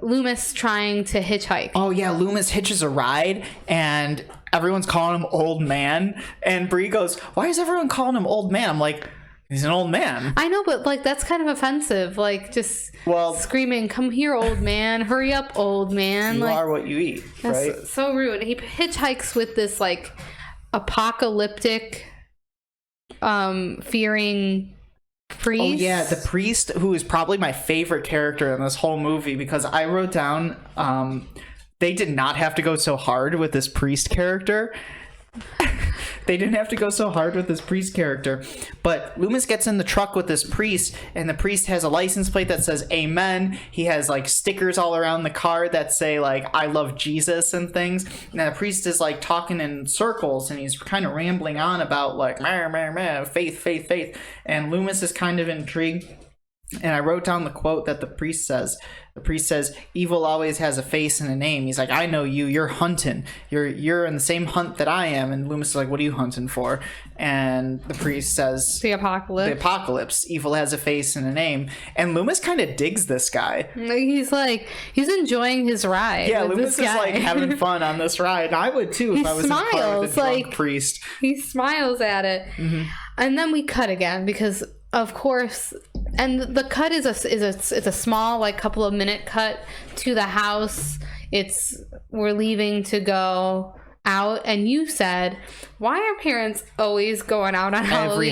Loomis trying to hitchhike. Oh, yeah. Loomis hitches a ride, and everyone's calling him old man. And Brie goes, why is everyone calling him old man? I'm like, he's an old man. I know, but like that's kind of offensive. Like just screaming, come here, old man. Hurry up, old man. You are what you eat, right? That's so rude. He hitchhikes with this like apocalyptic, fearing... priest. Oh yeah, the priest, who is probably my favorite character in this whole movie, because I wrote down they did not have to go so hard with this priest character. They didn't have to go so hard with this priest character. But Loomis gets in the truck with this priest, and the priest has a license plate that says Amen. He has like stickers all around the car that say like I love Jesus and things. And the priest is like talking in circles, and he's kind of rambling on about like faith, faith, faith. And Loomis is kind of intrigued. And I wrote down the quote that the priest says. The priest says, evil always has a face and a name. He's like, I know you. You're hunting. You're in the same hunt that I am. And Loomis is like, what are you hunting for? And the priest says, the apocalypse. The apocalypse. Evil has a face and a name. And Loomis kind of digs this guy. He's enjoying his ride. Yeah, Loomis is like having fun on this ride. And I would too if I was in the car with a drunk priest. He smiles at it. Mm-hmm. And then we cut again because... Of course, and the cut is a small, like, couple of minute cut to the house. We're leaving to go out, and you said, why are parents always going out on Halloween?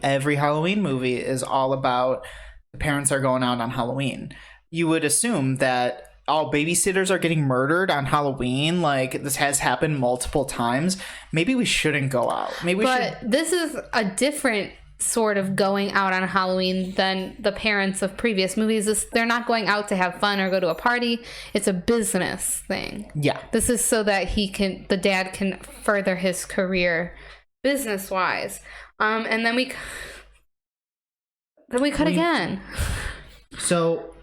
Every Halloween movie is all about the parents are going out on Halloween. You would assume that all babysitters are getting murdered on Halloween. Like, this has happened multiple times. Maybe we shouldn't go out. This is a different sort of going out on Halloween than the parents of previous movies. They're not going out to have fun or go to a party. It's a business thing. Yeah. This is so that the dad can further his career business wise. And then we cut again. So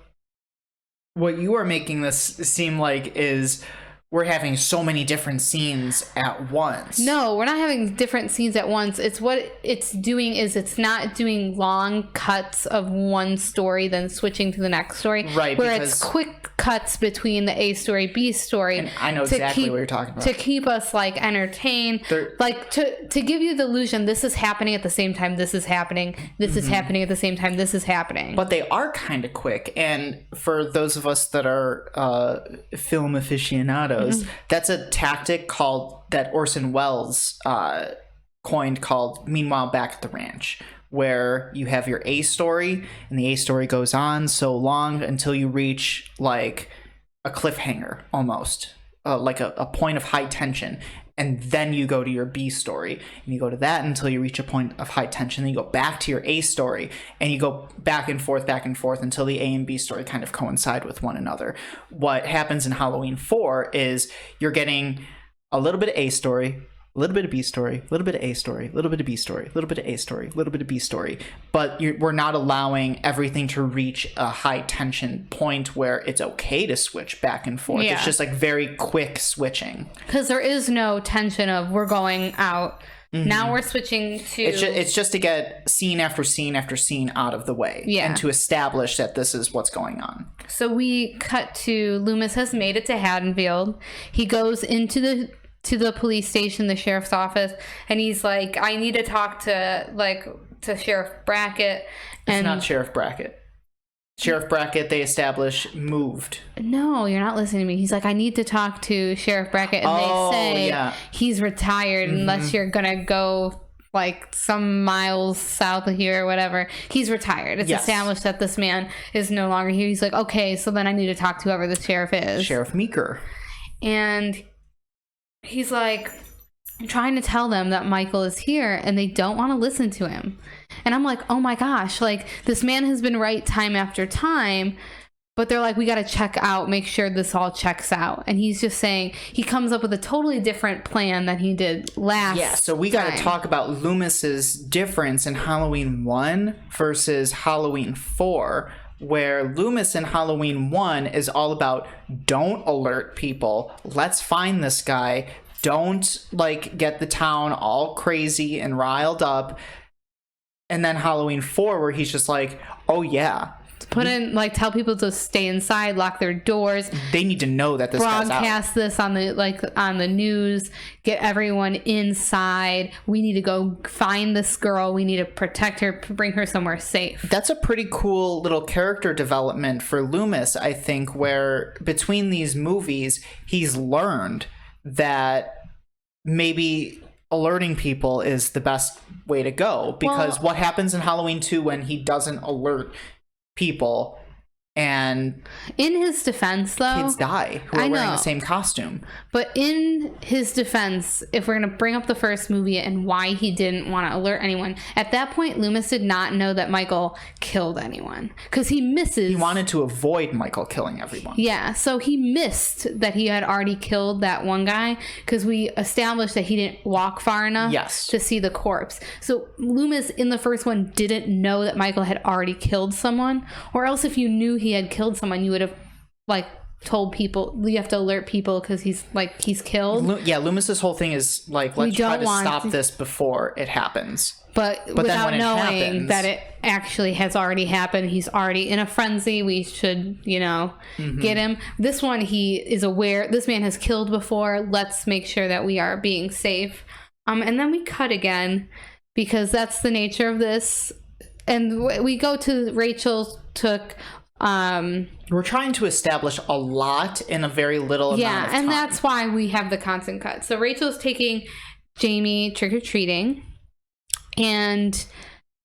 what you are making this seem like is we're having so many different scenes at once. No, we're not having different scenes at once. It's what it's doing is it's not doing long cuts of one story then switching to the next story. Right. Where it's quick cuts between the A story, B story. And I know exactly what you're talking about. To keep us like entertained. Like to give you the illusion this is happening at the same time this is happening. This is happening at the same time this is happening. But they are kind of quick. And for those of us that are film aficionados, that's a tactic that Orson Welles coined called Meanwhile Back at the Ranch, where you have your A story and the A story goes on so long until you reach like a cliffhanger almost, like a point of high tension. And then you go to your B story and you go to that until you reach a point of high tension. Then you go back to your A story and you go back and forth until the A and B story kind of coincide with one another. What happens in Halloween 4 is you're getting a little bit of A story, a little bit of B story, a little bit of A story, a little bit of B story, a little bit of A story, a little bit of B story. But we're not allowing everything to reach a high tension point where it's okay to switch back and forth. Yeah. It's just like very quick switching. Because there is no tension of we're going out. Mm-hmm. Now we're switching to... It's just to get scene after scene after scene out of the way. Yeah. And to establish that this is what's going on. So we cut to Loomis has made it to Haddonfield. He goes into the to the police station, the sheriff's office, and he's like, I need to talk to Sheriff Brackett. It's not Sheriff Brackett. Sheriff Brackett, they establish, moved. No, you're not listening to me. He's like, I need to talk to Sheriff Brackett, and they say he's retired unless you're gonna go like some miles south of here or whatever. He's retired. It's established that this man is no longer here. He's like, okay, so then I need to talk to whoever the sheriff is. Sheriff Meeker. And he's like trying to tell them that Michael is here, and they don't want to listen to him. And I'm like, oh my gosh, like this man has been right time after time. But they're like, we got to check out, make sure this all checks out. And he's just saying, he comes up with a totally different plan than he did last. Yeah, so we got to talk about Loomis's difference in Halloween 1 versus Halloween 4, where Loomis in Halloween 1 is all about, don't alert people, let's find this guy, don't like get the town all crazy and riled up. And then Halloween 4, where he's just like, oh yeah, put in, like, tell people to stay inside, lock their doors. They need to know that this guy's out. Broadcast this on the news. Get everyone inside. We need to go find this girl. We need to protect her, bring her somewhere safe. That's a pretty cool little character development for Loomis, I think, where between these movies, he's learned that maybe alerting people is the best way to go. Because what happens in Halloween 2 when he doesn't alert people, and in his defense, though, kids die who are wearing the same costume. But in his defense, if we're going to bring up the first movie and why he didn't want to alert anyone, at that point Loomis did not know that Michael killed anyone, because he wanted to avoid Michael killing everyone. Yeah, so he missed that he had already killed that one guy, because we established that he didn't walk far enough to see the corpse. So Loomis in the first one didn't know that Michael had already killed someone, or else if you knew he had killed someone, you would have like told people, you have to alert people because he's killed. Loomis's whole thing is like, let's try to stop this before it happens. But without knowing that it actually has already happened, he's already in a frenzy. We should, get him. This one, he is aware this man has killed before. Let's make sure that we are being safe. And then we cut again, because that's the nature of this. And we go to Rachel took. We're trying to establish a lot in a very little amount of time. And that's why we have the constant cut. So Rachel's taking Jamie trick-or-treating, and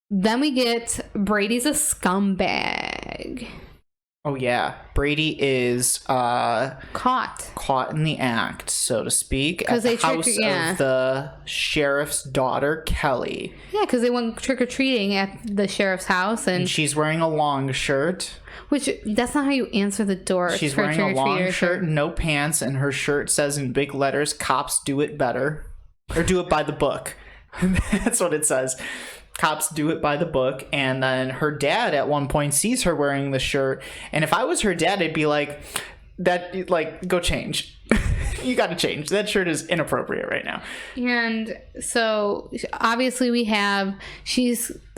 then we get Brady's a scumbag. Oh yeah, Brady is caught in the act, so to speak, at the house of the sheriff's daughter, Kelly. Yeah, because they went trick-or-treating at the sheriff's house, and she's wearing a long shirt. Which, that's not how you answer the door. She's wearing a long shirt and no pants, and her shirt says in big letters, "Cops do it better." Or do it by the book. That's what it says. Cops do it by the book. And then her dad at one point sees her wearing the shirt, and if I was her dad, I'd be like, go change. You gotta change. That shirt is inappropriate right now. And so obviously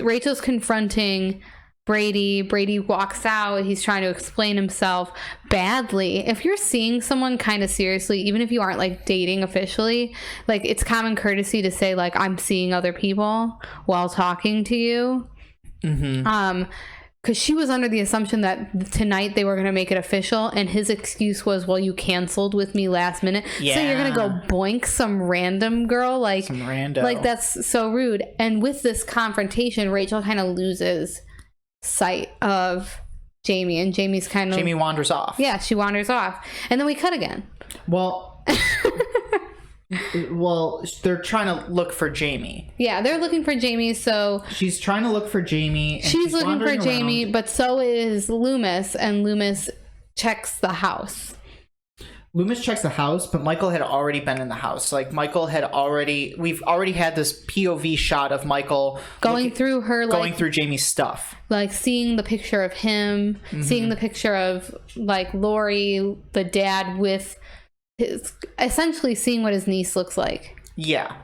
Rachel's confronting Brady walks out. He's trying to explain himself badly. If you're seeing someone kind of seriously, even if you aren't like dating officially, like it's common courtesy to say like, I'm seeing other people while talking to you. Because she was under the assumption that tonight they were going to make it official, and his excuse was, well, you canceled with me last minute. So you're going to go boink some random girl, like some rando. Like that's so rude. And with this confrontation, Rachel kind of loses sight of Jamie, and Jamie wanders off. Yeah, she wanders off, and then we cut again. Well, they're trying to look for Jamie. Yeah, they're looking for Jamie. So she's trying to look for Jamie. And she's looking for Jamie, but so is Loomis, and Loomis checks the house. Loomis checks the house, but Michael had already been in the house. Like, we've already had this POV shot of Michael going through Jamie's stuff. Like, seeing the picture of him, seeing the picture of, like, Lori, the dad, with essentially seeing what his niece looks like. Yeah.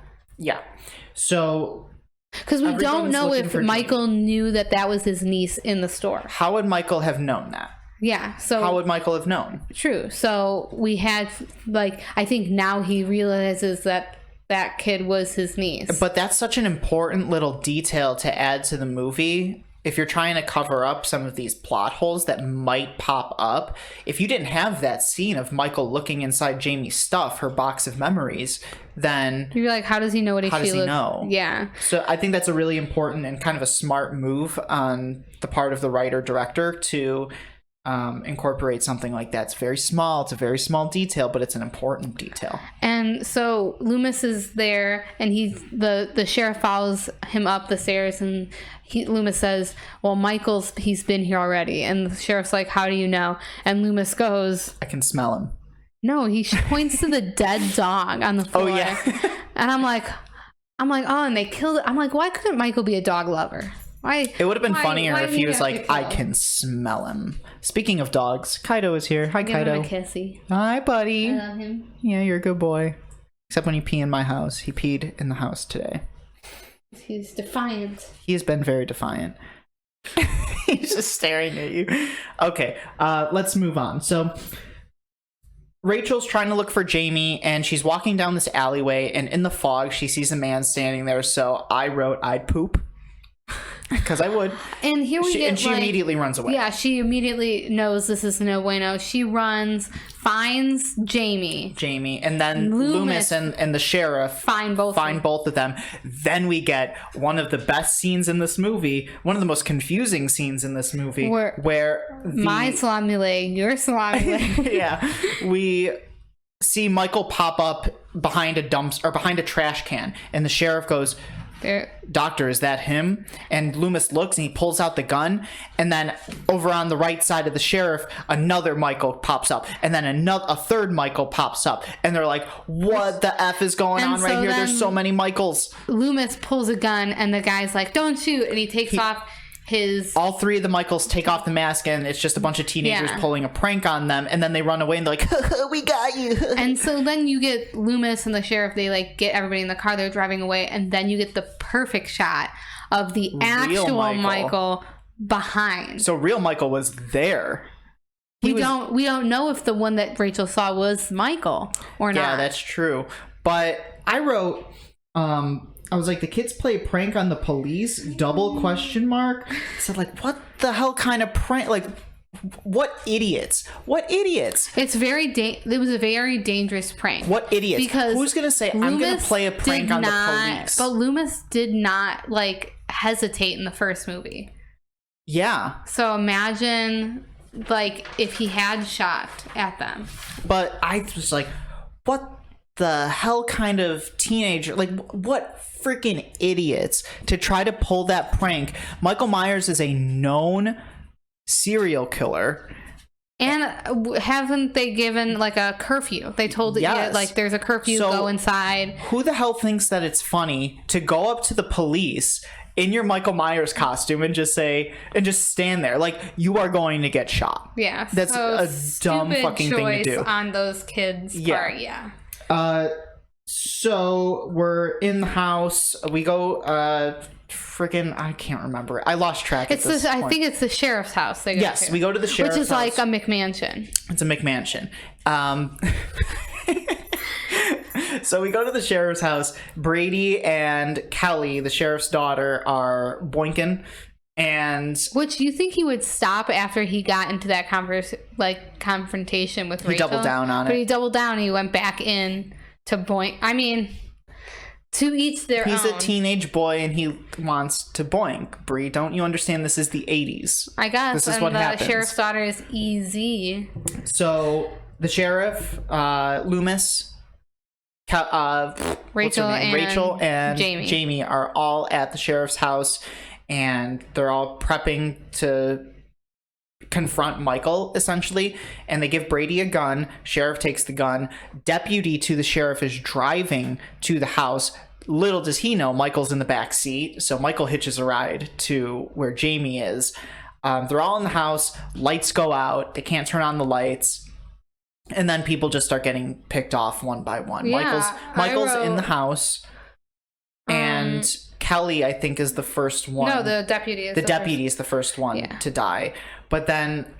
So, because we don't know if Michael knew that was his niece in the store. How would Michael have known that? Yeah. So How would Michael have known? true. So we had, like, I think now he realizes that that kid was his niece. But that's such an important little detail to add to the movie. If you're trying to cover up some of these plot holes that might pop up, if you didn't have that scene of Michael looking inside Jamie's stuff, her box of memories, then You're like, how does he know what how does he know? Yeah. So I think that's a really important and kind of a smart move on the part of the writer-director to incorporate something like that. It's very small. It's a very small detail, but it's an important detail. And so Loomis is there, and the sheriff follows him up the stairs, and Loomis says, well, he's been here already. And the sheriff's like, how do you know? And Loomis goes, I can smell him. no, he points to the dead dog on the floor. Oh, yeah. And I'm like, oh, and they killed it. I'm like, why couldn't Michael be a dog lover? Why? It would have been funnier if did he was have to like, I kill? can smell him. Speaking of dogs, Kaido is here. Hi, Give him Kaido. a kissy. Hi, buddy. I love him. Yeah, you're a good boy. Except when you pee in my house. He peed in the house today. He's defiant. He has been very defiant. He's just staring at you. Okay, let's move on. So Rachel's trying to look for Jamie, and she's walking down this alleyway, and in the fog, she sees a man standing there. So I wrote, I'd poop. Because I would. And here we get, and she immediately runs away. Yeah, she immediately knows this is no bueno. She runs, finds Jamie. And then Loomis and the sheriff find both of them. Then we get one of the best scenes in this movie, one of the most confusing scenes in this movie, where my salami leg, your salami leg. Yeah, we see Michael pop up behind a dumpster or behind a trash can, and the sheriff goes, Doctor, is that him? And Loomis looks and he pulls out the gun, and then over on the right side of the sheriff, another Michael pops up, and then a third Michael pops up, and they're like, what the F is going on right here? There's so many Michaels. Loomis pulls a gun, and the guy's like, don't shoot, and he takes off all three of the Michaels take off the mask, and it's just a bunch of teenagers pulling a prank on them, and then they run away and they're like, we got you. And so then you get Loomis and the sheriff, they like get everybody in the car, they're driving away, and then you get the perfect shot of the actual Michael behind. So real Michael was there. We don't know if the one that Rachel saw was Michael or not. Yeah, that's true. But I wrote I was like, the kids play a prank on the police? Double question mark. I said, like, what the hell kind of prank? Like, what idiots? What idiots? It was a very dangerous prank. What idiots? Because who's gonna say I'm gonna play a prank on the police? But Loomis did not like hesitate in the first movie. Yeah. So imagine like if he had shot at them. But I was like, what the hell kind of teenager? Like, what freaking idiots to try to pull that prank? Michael Myers is a known serial killer. And haven't they given like a curfew? They told that like there's a curfew, so go inside. Who the hell thinks that it's funny to go up to the police in your Michael Myers costume and just stand there? Like, you are going to get shot. Yeah. That's a dumb fucking thing to do. On those kids' part, yeah. So we're in the house. We go freaking, I can't remember. I lost track. I think it's the sheriff's house. They go to. We go to the sheriff's house. Which is house. like a McMansion. It's a McMansion. So we go to the sheriff's house. Brady and Kelly, the sheriff's daughter, are boinking. Which you think he would stop after he got into that confrontation with Rachel? He doubled down on it. But he doubled down and he went back in to boink. I mean, to each their own. He's a teenage boy and he wants to boink. Brie, don't you understand this is the 80s? I guess. This is what happens. The sheriff's daughter is easy. So the sheriff, Loomis, Rachel and Jamie are all at the sheriff's house, and they're all prepping to confront Michael, essentially, and they give Brady a gun. Sheriff takes the gun. Deputy to the sheriff is driving to the house. Little does he know Michael's in the back seat, so Michael hitches a ride to where Jamie is. They're all in the house. Lights go out. They can't turn on the lights. And then people just start getting picked off one by one. Yeah, Michael's in the house, and Kelly, I think, is the first one. No, the deputy is the deputy is the first one to die. But then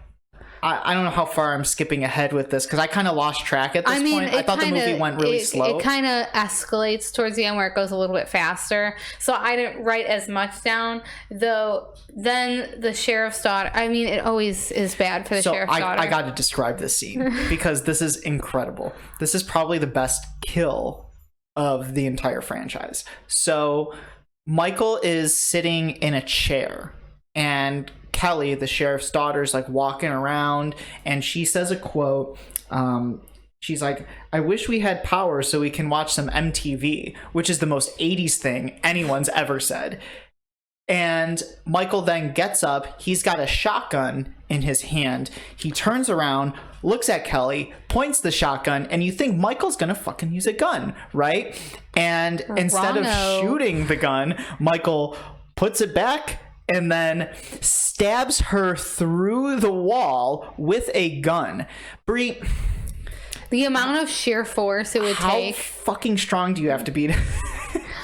I don't know how far I'm skipping ahead with this, because I kind of lost track at this point. I thought the movie went really slow. It kind of escalates towards the end where it goes a little bit faster. So I didn't write as much down, though. Then the sheriff's daughter, I mean, it always is bad for the sheriff's daughter. I got to describe this scene because this is incredible. This is probably the best kill of the entire franchise. So Michael is sitting in a chair, and Kelly, the sheriff's daughter, is like walking around, and she says a quote. She's like, "I wish we had power so we can watch some MTV," which is the most 80s thing anyone's ever said. And Michael then gets up. He's got a shotgun in his hand. He turns around, looks at Kelly, points the shotgun, and you think Michael's gonna fucking use a gun, right? And instead of shooting the gun, Michael puts it back and then stabs her through the wall with a gun. Brie, the amount of sheer force it would take. How fucking strong do you have to be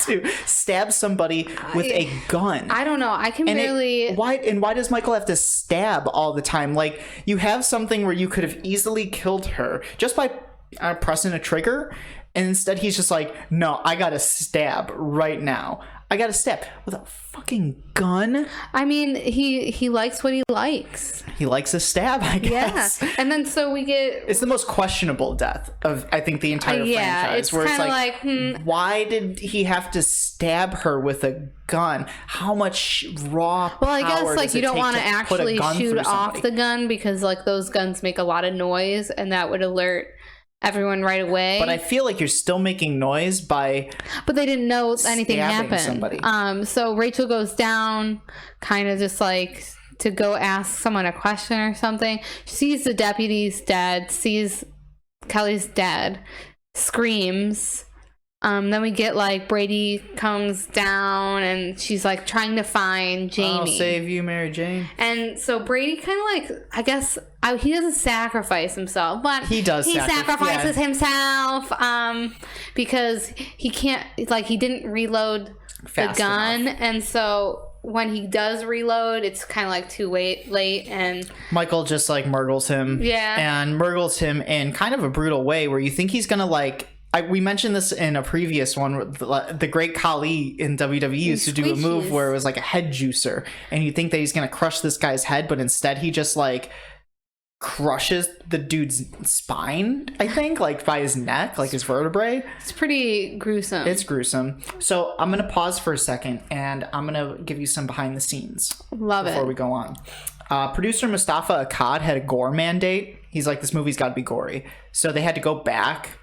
to stab somebody with a gun? I don't know. I can barely. Why does Michael have to stab all the time? Like, you have something where you could have easily killed her just by pressing a trigger, and instead he's just like, no, I gotta stab right now. I gotta stab with a fucking gun. I mean, he likes what he likes. He likes a stab, I guess. Yeah, and then so we get. It's the most questionable death of, I think, the entire franchise. It's kind of like, why did he have to stab her with a gun? How much raw power? Well, I guess like does you it don't take want to actually shoot off the somebody? gun, because like those guns make a lot of noise, and that would alert everyone right away. But I feel like you're still making noise by. But they didn't know anything happened. Somebody. So Rachel goes down, kind of just like to go ask someone a question or something. She sees the deputy's dead, sees Kelly's dead, screams. Then we get like Brady comes down, and she's like trying to find Jamie. I'll save you, Mary Jane. And so Brady kind of like, I guess he doesn't sacrifice himself, but he does. He sacrifices himself because he can't, like, he didn't reload the gun, and so when he does reload, it's kind of like too late, and Michael just like murgles him. Yeah, and murgles him in kind of a brutal way where you think he's gonna like. We mentioned this in a previous one. The great Khali in WWE used to do a move where it was like a head juicer, and you think that he's gonna crush this guy's head, but instead he just like crushes the dude's spine, I think, like by his neck, like his vertebrae. It's pretty gruesome. It's gruesome. So I'm gonna pause for a second, and I'm gonna give you some behind the scenes. Love it. Before we go on. Producer Mustafa Akkad had a gore mandate. He's like, this movie's got to be gory, so they had to go back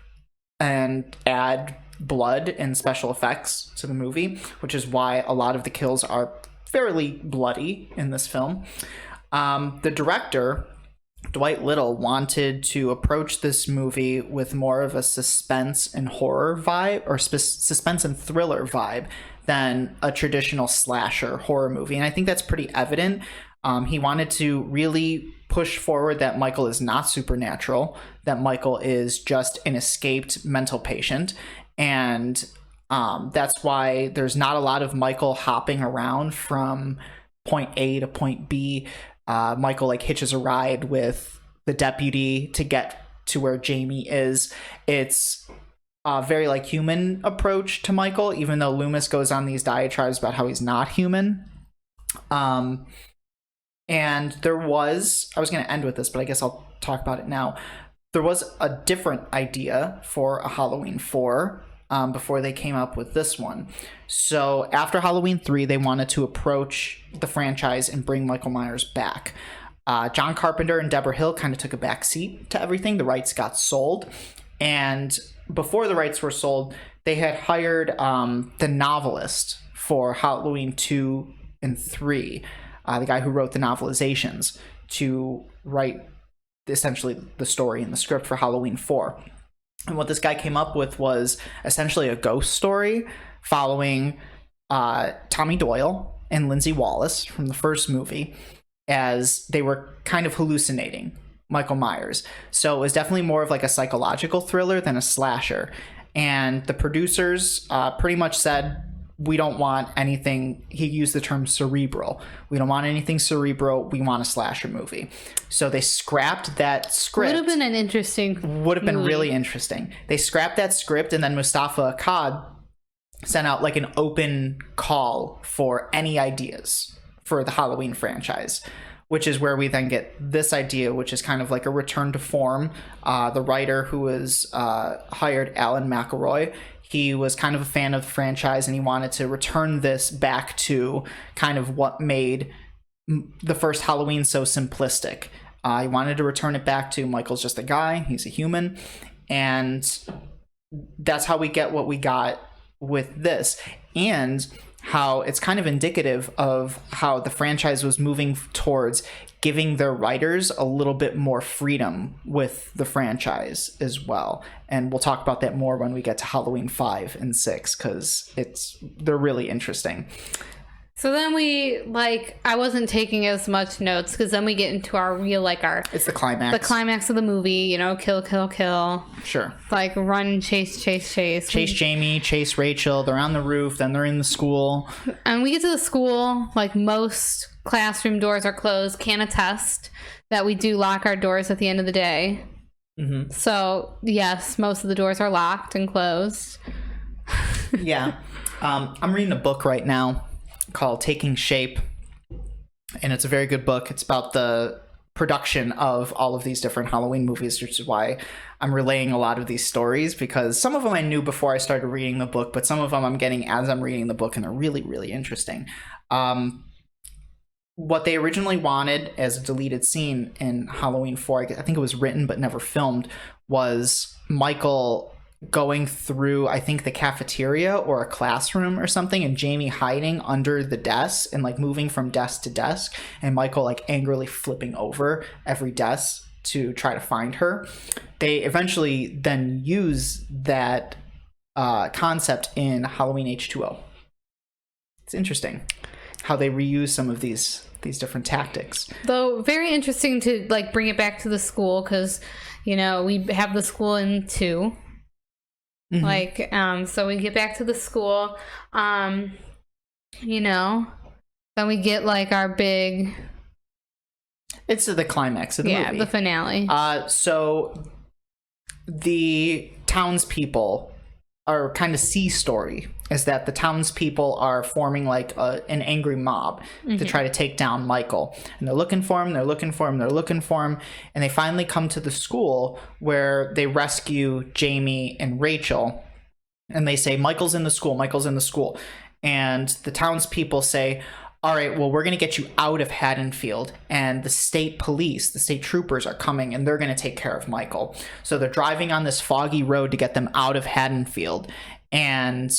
and add blood and special effects to the movie, which is why a lot of the kills are fairly bloody in this film. The director, Dwight Little, wanted to approach this movie with more of a suspense and horror vibe, or suspense and thriller vibe, than a traditional slasher horror movie. And I think that's pretty evident. He wanted to really push forward that Michael is not supernatural, that Michael is just an escaped mental patient. And that's why there's not a lot of Michael hopping around from point A to point B. Michael like hitches a ride with the deputy to get to where Jamie is. It's a very like human approach to Michael, even though Loomis goes on these diatribes about how he's not human. And there was, I was going to end with this, but I guess I'll talk about it now. There was a different idea for a Halloween 4 before they came up with this one. So after Halloween 3, they wanted to approach the franchise and bring Michael Myers back. John Carpenter and Deborah Hill kind of took a back seat to everything. The rights got sold. And before the rights were sold, they had hired the novelist for Halloween 2 and 3. The guy who wrote the novelizations, to write essentially the story and the script for Halloween 4. And what this guy came up with was essentially a ghost story following Tommy Doyle and Lindsay Wallace from the first movie, as they were kind of hallucinating Michael Myers. So it was definitely more of like a psychological thriller than a slasher. And the producers pretty much said, we don't want anything, he used the term cerebral. We don't want anything cerebral. We want a slasher movie. So they scrapped that script. Would have been an interesting Would have been movie. really interesting. They scrapped that script, and then Mustafa Akkad sent out like an open call for any ideas for the Halloween franchise, which is where we then get this idea, which is kind of like a return to form. The writer who was hired, Alan McElroy, he was kind of a fan of the franchise, and he wanted to return this back to kind of what made the first Halloween so simplistic. He wanted to return it back to Michael's just a guy, he's a human, and that's how we get what we got with this, and how it's kind of indicative of how the franchise was moving towards giving their writers a little bit more freedom with the franchise as well. And we'll talk about that more when we get to Halloween 5 and 6, because they're really interesting. So then I wasn't taking as much notes, because then we get into our real, it's the climax. The climax of the movie, kill, kill, kill. Sure. Like run, chase. Chase Jamie, chase Rachel. They're on the roof, then they're in the school. And we get to the school, most classroom doors are closed. Can attest that we do lock our doors at the end of the day. Mm-hmm. So, yes, most of the doors are locked and closed. Yeah. I'm reading a book right now called Taking Shape, and it's a very good book. It's about the production of all of these different Halloween movies, which is why I'm relaying a lot of these stories, because some of them I knew before I started reading the book, but some of them I'm getting as I'm reading the book, and they're really, really interesting. What they originally wanted as a deleted scene in Halloween 4, I think it was written but never filmed, was Michael going through, I think, the cafeteria or a classroom or something, and Jamie hiding under the desk and moving from desk to desk, and Michael angrily flipping over every desk to try to find her. They eventually then use that concept in Halloween H2O. It's interesting how they reuse some of these different tactics. Though very interesting to bring it back to the school, because we have the school in 2. Mm-hmm. So we get back to the school, then we get our big... It's the climax of the movie. Yeah, the finale. So the townspeople are kind of story is that the townspeople are forming an angry mob to try to take down Michael. And they're looking for him, and they finally come to the school where they rescue Jamie and Rachel. And they say, Michael's in the school. And the townspeople say, all right, well, we're going to get you out of Haddonfield, and the state police, the state troopers are coming, and they're going to take care of Michael. So they're driving on this foggy road to get them out of Haddonfield, and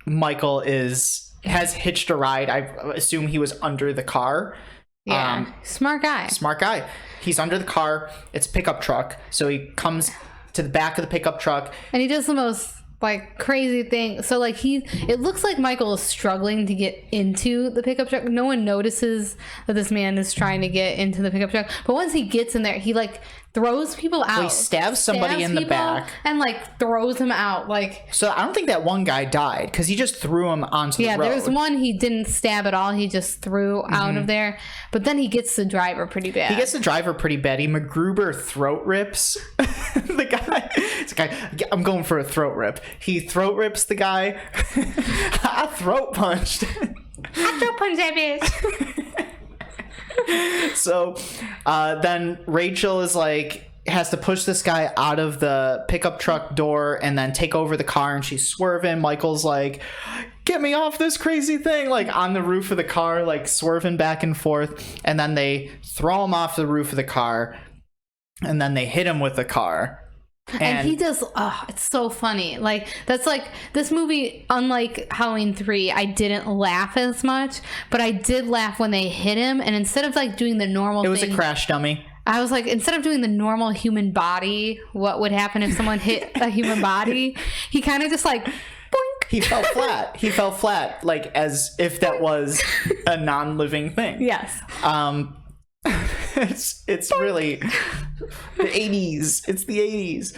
Michael has hitched a ride. I assume he was under the car. Yeah, smart guy. He's under the car. It's a pickup truck, so he comes to the back of the pickup truck. And he does the most crazy thing. So it looks like Michael is struggling to get into the pickup truck. No one notices that this man is trying to get into the pickup truck. But once he gets in there, he throws people out. Well, he stabs somebody in the back and throws him out. So I don't think that one guy died, because he just threw him onto the road. Yeah, there's one he didn't stab at all. He just threw out of there. But then he gets the driver pretty bad. He MacGruber throat rips the guy. It's a guy. I'm going for a throat rip. He throat rips the guy. I throat punched. I throat punched that bitch. So then Rachel is has to push this guy out of the pickup truck door and then take over the car, and she's swerving. Michael's get me off this crazy thing, on the roof of the car, swerving back and forth. And then they throw him off the roof of the car, and then they hit him with the car. And he does, it's so funny. That's this movie, unlike Halloween 3, I didn't laugh as much, but I did laugh when they hit him. And instead of doing the normal thing. It was a crash dummy. I was instead of doing the normal human body, what would happen if someone hit a human body? He kind of just boink. He fell flat. As if that was a non-living thing. Yes. It's really the 80s. It's the 80s.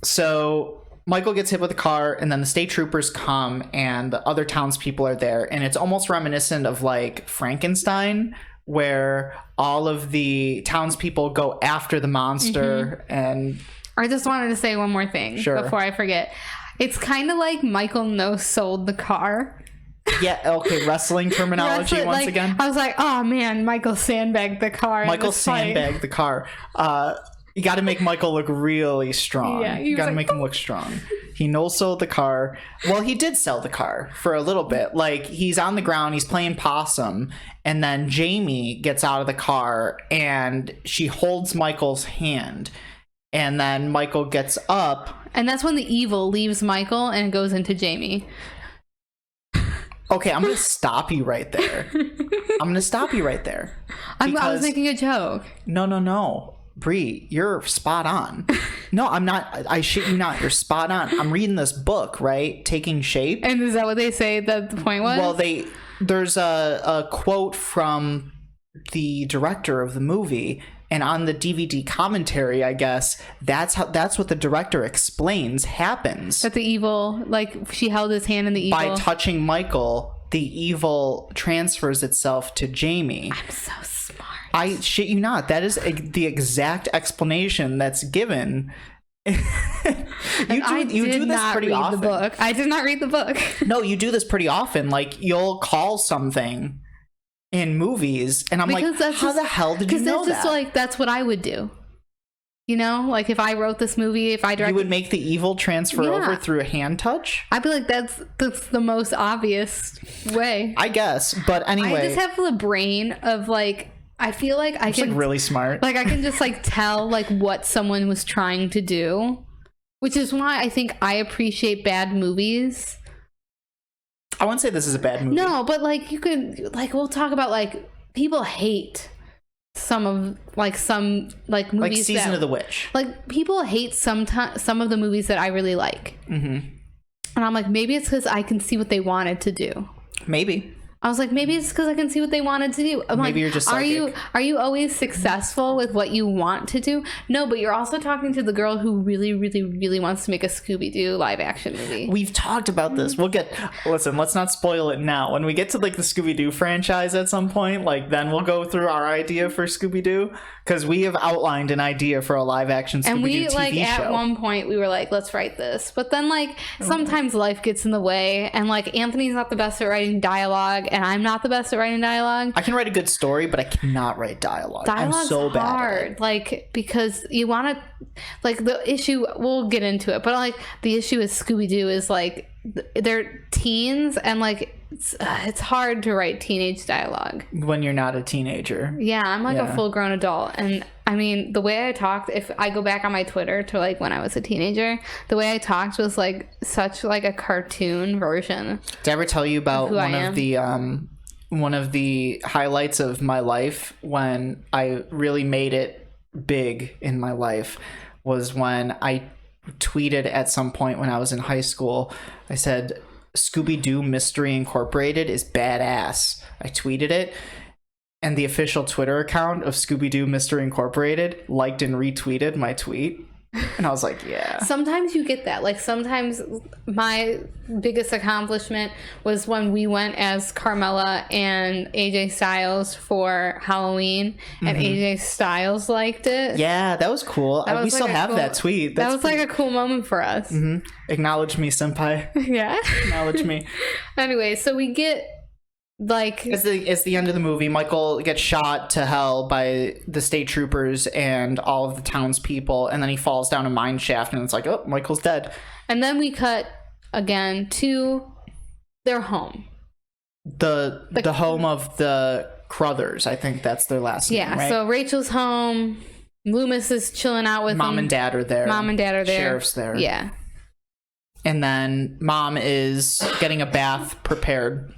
So Michael gets hit with a car, and then the state troopers come, and the other townspeople are there, and it's almost reminiscent of like Frankenstein, where all of the townspeople go after the monster. And I just wanted to say one more thing before I forget. It's kind of like Michael no-sold the car. Yeah, okay, wrestling terminology once again. I was like, oh man, Michael sandbagged the car. Michael sandbagged the car. You got to make Michael look really strong. Yeah, you got to make him look strong. He no-sold the car. Well, he did sell the car for a little bit. Like, he's on the ground, he's playing possum, and then Jamie gets out of the car, and she holds Michael's hand. And then Michael gets up. And that's when the evil leaves Michael and goes into Jamie. Okay, I'm going to stop you right there. I was making a joke. No. Brie, you're spot on. No, I'm not. I shit you not. You're spot on. I'm reading this book, right? Taking Shape. And is that what they say that the point was? Well, there's a quote from the director of the movie, and on the DVD commentary, I guess that's what the director explains happens. That the evil, like, she held his hand in the evil. By touching Michael, the evil transfers itself to Jamie. I'm so smart. I shit you not. That is the exact explanation that's given. You do this pretty often. Book. I did not read the book. No, you do this pretty often. Like, you'll call something in movies, and I'm like, how the hell did you know that? Because that's just like, that's what I would do. You know, like if I wrote this movie, if I directed, you would make the evil transfer over through a hand touch. I'd be like, that's the most obvious way, I guess. But anyway, I just have the brain of like, I feel like I can, like, really smart. Like I can just like tell like what someone was trying to do, which is why I think I appreciate bad movies. I wouldn't say this is a bad movie. No, but like you could, like, we'll talk about like people hate some of some movies, like Season of the Witch. Like people hate some of the movies that I really like. And I'm like, maybe it's because I can see what they wanted to do. Maybe. I was like, maybe it's because I can see what they wanted to do. I'm maybe like, you're just psychic. Are you always successful with what you want to do? No, but you're also talking to the girl who really, really, really wants to make a Scooby-Doo live action movie. We've talked about this. Listen, let's not spoil it now. When we get to like the Scooby-Doo franchise at some point, like then we'll go through our idea for Scooby-Doo, because we have outlined an idea for a live action Scooby-Doo and we TV like show. At one point we were like, let's write this, but then like sometimes life gets in the way, and like Anthony's not the best at writing dialogue, and I'm not the best at writing dialogue. I can write a good story, but I cannot write dialogue. Dialogue's I'm so bad hard, at it. like, because you want to, like, the issue, we'll get into it, but like the issue with Scooby-Doo is like they're teens, and like it's hard to write teenage dialogue when you're not a teenager. Yeah, I'm like a full-grown adult, and I mean the way I talked, if I go back on my Twitter to like when I was a teenager, the way I talked was like such like a cartoon version. Did I ever tell you about one of the highlights of my life when I really made it big in my life was when I tweeted at some point when I was in high school. I said, Scooby-Doo Mystery Incorporated is badass. I tweeted it, and the official Twitter account of Scooby-Doo Mystery Incorporated liked and retweeted my tweet. And I was like, yeah. Sometimes you get that. Like, sometimes my biggest accomplishment was when we went as Carmella and AJ Styles for Halloween, and AJ Styles liked it. Yeah, that was cool. We still have that tweet. That was like a cool moment for us. Acknowledge me, senpai. Yeah. Acknowledge me. Anyway, so we get like, it's the end of the movie. Michael gets shot to hell by the state troopers and all of the townspeople, and then he falls down a mine shaft, and it's like, oh, Michael's dead. And then we cut again to their home. The home of the Crothers. I think that's their last name, right? So Rachel's home. Loomis is chilling out with Mom and Dad are there. Sheriff's there. Yeah. And then Mom is getting a bath prepared.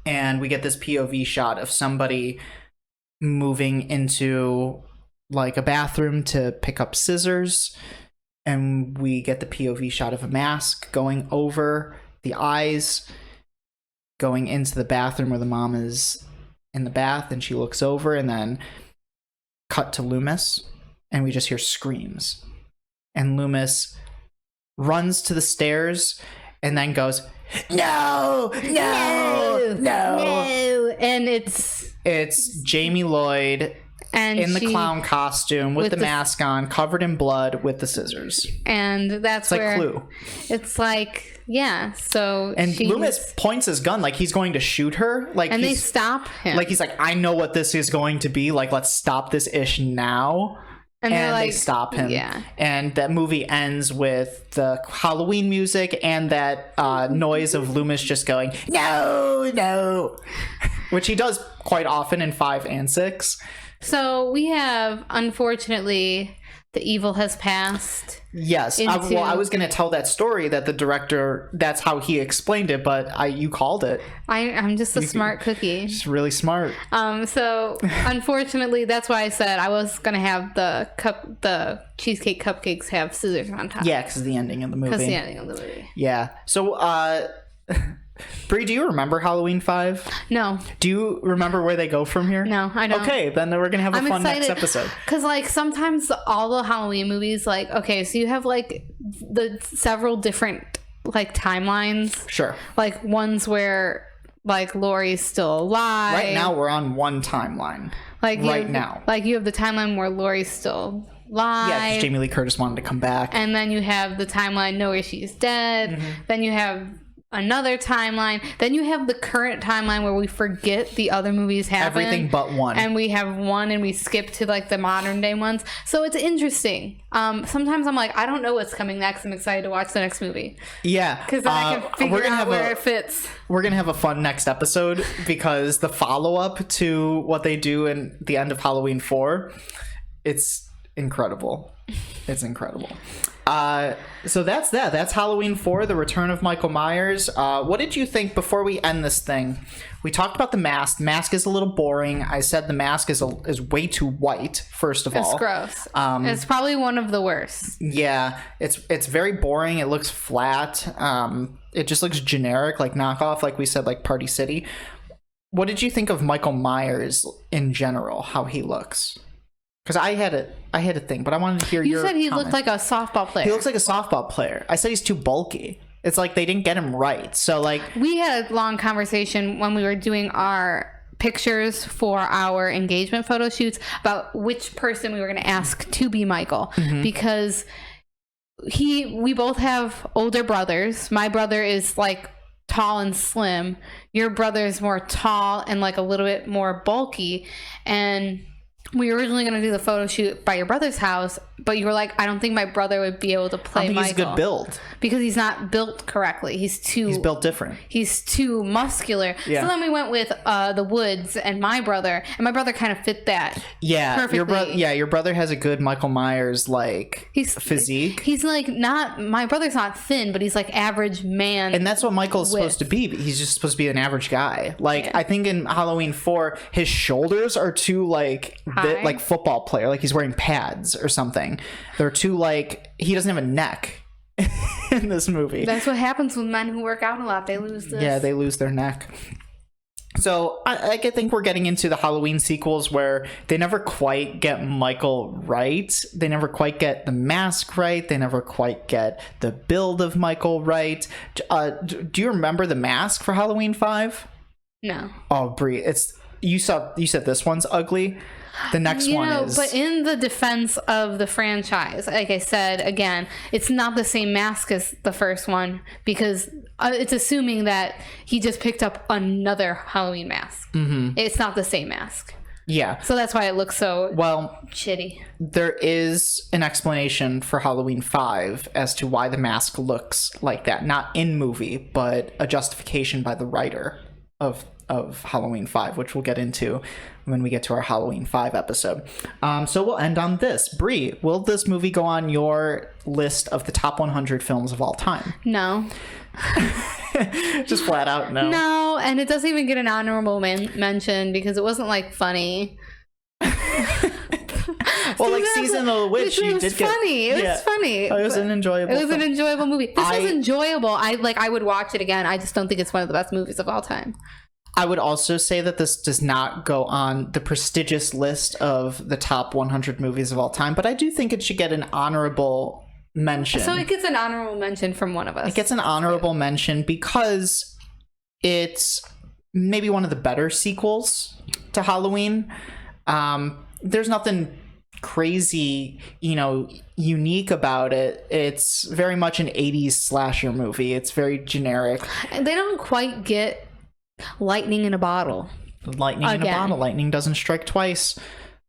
And we get this POV shot of somebody moving into like a bathroom to pick up scissors. And we get the POV shot of a mask going over the eyes, going into the bathroom where the mom is in the bath, and she looks over, and then cut to Loomis, and we just hear screams. And Loomis runs to the stairs, and then goes, no, no, no. And it's Jamie Lloyd and in the clown costume with the mask on, covered in blood, with the scissors. And that's it's like Clue. It's like, yeah. So and Loomis points his gun like he's going to shoot her. Like, and they stop him. Like, he's like, I know what this is going to be. Like, let's stop this ish now. And like, they stop him. Yeah. And that movie ends with the Halloween music and that noise of Loomis just going, no, no. Which he does quite often in 5 and 6. So we have, unfortunately, the evil has passed. Yes. I was going to tell that story that the director, that's how he explained it, but you called it. I'm just a smart cookie. Just really smart. So unfortunately, that's why I said I was going to have the cheesecake cupcakes have scissors on top. Yeah, because of the ending of the movie. Because the ending of the movie. Yeah. So, Brie, do you remember Halloween 5? No. Do you remember where they go from here? No, I don't. Okay, then we're gonna have a fun next episode. Because like sometimes all the Halloween movies, like, okay, so you have like the several different like timelines. Sure. Like ones where like Laurie's still alive. Right now we're on one timeline. Like now. Like you have the timeline where Laurie's still alive. Yeah, because Jamie Lee Curtis wanted to come back. And then you have the timeline where she's dead. Mm-hmm. Then you have another timeline. Then you have the current timeline where we forget the other movies happen. Everything but one. And we have one and we skip to like the modern day ones. So it's interesting. Sometimes I'm like, I don't know what's coming next. I'm excited to watch the next movie. Yeah. Because then I can figure out where it fits. We're going to have a fun next episode because the follow-up to what they do in the end of Halloween 4, it's incredible. It's incredible. So that's that. That's Halloween 4, The Return of Michael Myers. What did you think before we end this thing? We talked about the mask. The mask is a little boring. I said the mask is way too white, first of all. It's gross. It's probably one of the worst. Yeah. It's very boring. It looks flat. It just looks generic, like knockoff, like we said, like Party City. What did you think of Michael Myers in general, how he looks? Because I had a thing, but I wanted to hear your You said he comment. looked like a softball player. He looks like a softball player. I said he's too bulky. It's like they didn't get him right. So like we had a long conversation when we were doing our pictures for our engagement photo shoots about which person we were going to ask to be Michael, because we both have older brothers. My brother is like tall and slim. Your brother is more tall and like a little bit more bulky, and we were originally going to do the photo shoot by your brother's house, but you were like, I don't think my brother would be able to play Michael. He's a good build. Because he's not built correctly. He's built different. He's too muscular. Yeah. So then we went with the Woods and my brother kind of fit that. Yeah. Perfectly. Your brother has a good Michael Myers physique. He's like my brother's not thin, but he's like average man. And that's what Michael's supposed to be. He's just supposed to be an average guy. Like, yeah. I think in Halloween 4, his shoulders are too like football player. Like he's wearing pads or something. They're too he doesn't have a neck. In this movie. That's what happens with men who work out a lot. They lose this. Yeah, they lose their neck. So I think we're getting into the Halloween sequels where they never quite get Michael right. They never quite get the mask right. They never quite get the build of Michael right. Do you remember the mask for Halloween 5? No. Oh, Brie, you said this one's ugly. The next one is... But in the defense of the franchise, like I said, again, it's not the same mask as the first one because it's assuming that he just picked up another Halloween mask. Mm-hmm. It's not the same mask. Yeah. So that's why it looks so shitty. There is an explanation for Halloween 5 as to why the mask looks like that. Not in movie, but a justification by the writer of Halloween 5, which we'll get into when we get to our Halloween 5 episode. So we'll end on this. Brie, will this movie go on your list of the top 100 films of all time? No. Just flat out no. No, and it doesn't even get an honorable mention because it wasn't like funny. Well, like Season of the Witch, it was funny. It was funny. It was an enjoyable. It was an enjoyable movie. This was enjoyable. I would watch it again. I just don't think it's one of the best movies of all time. I would also say that this does not go on the prestigious list of the top 100 movies of all time, but I do think it should get an honorable mention. So it gets an honorable mention from one of us. It gets an honorable mention because it's maybe one of the better sequels to Halloween. There's nothing crazy, unique about it. It's very much an 80s slasher movie. It's very generic. And they don't quite get lightning in a bottle. Lightning in a bottle. Lightning doesn't strike twice.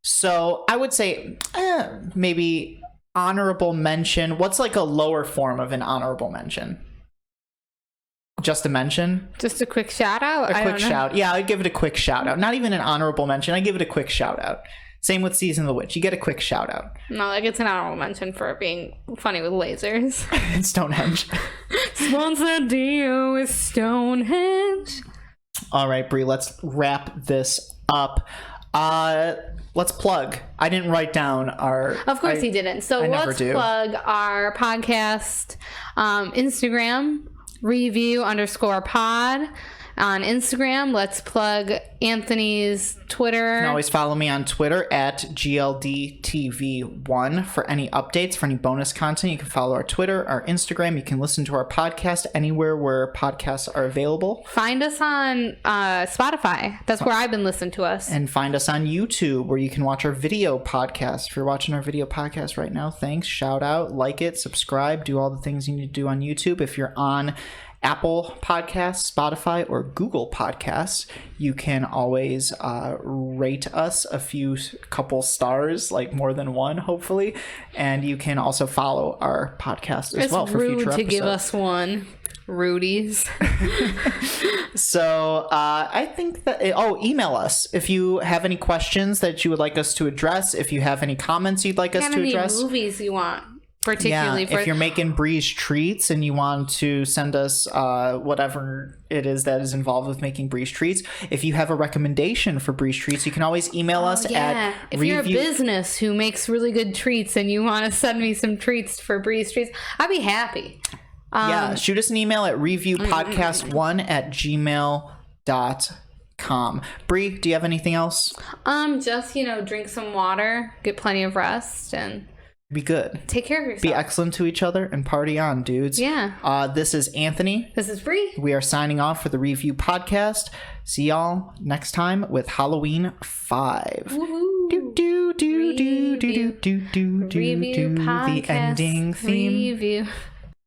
So I would say maybe honorable mention. What's like a lower form of an honorable mention? Just a mention? Just a quick shout out? A quick shout. Yeah, I'd give it a quick shout out. Not even an honorable mention. I give it a quick shout out. Same with Season of the Witch. You get a quick shout out. No, like it's an honorable mention for being funny with lasers. Stonehenge. Sponsor deal with Stonehenge. All right, Brie, let's wrap this up. Let's plug. I didn't write down our... Of course he didn't. So let's plug our podcast Instagram, review_pod. On Instagram, let's plug Anthony's Twitter. You can always follow me on Twitter at GLDTV1 for any updates, for any bonus content. You can follow our Twitter, our Instagram. You can listen to our podcast anywhere where podcasts are available. Find us on Spotify. That's where I've been listening to us. And find us on YouTube, where you can watch our video podcast. If you're watching our video podcast right now, thanks. Shout out, like it, subscribe, do all the things you need to do on YouTube. If you're on Apple Podcasts, Spotify, or Google Podcasts, you can always rate us a couple stars, like more than one, hopefully. And you can also follow our podcast as well for future episodes. It's rude to give us one. Rudies. So I think that... email us if you have any questions that you would like us to address. If you have any comments you'd like us to address. Any movies you want. Particularly if you're making Brie's treats and you want to send us whatever it is that is involved with making Brie's treats. If you have a recommendation for Brie's treats, you can always email us at if you're a business who makes really good treats and you want to send me some treats for Brie's treats, I'd be happy. Shoot us an email at reviewpodcast1@gmail.com. Brie, do you have anything else? Just drink some water, get plenty of rest, and be good. Take care of yourself. Be excellent to each other and party on, dudes. Yeah. This is Anthony. This is Brie. We are signing off for the Review Podcast. See y'all next time with Halloween 5. Woohoo. Do do do do do do do do do. Review Podcast. The ending theme. Review.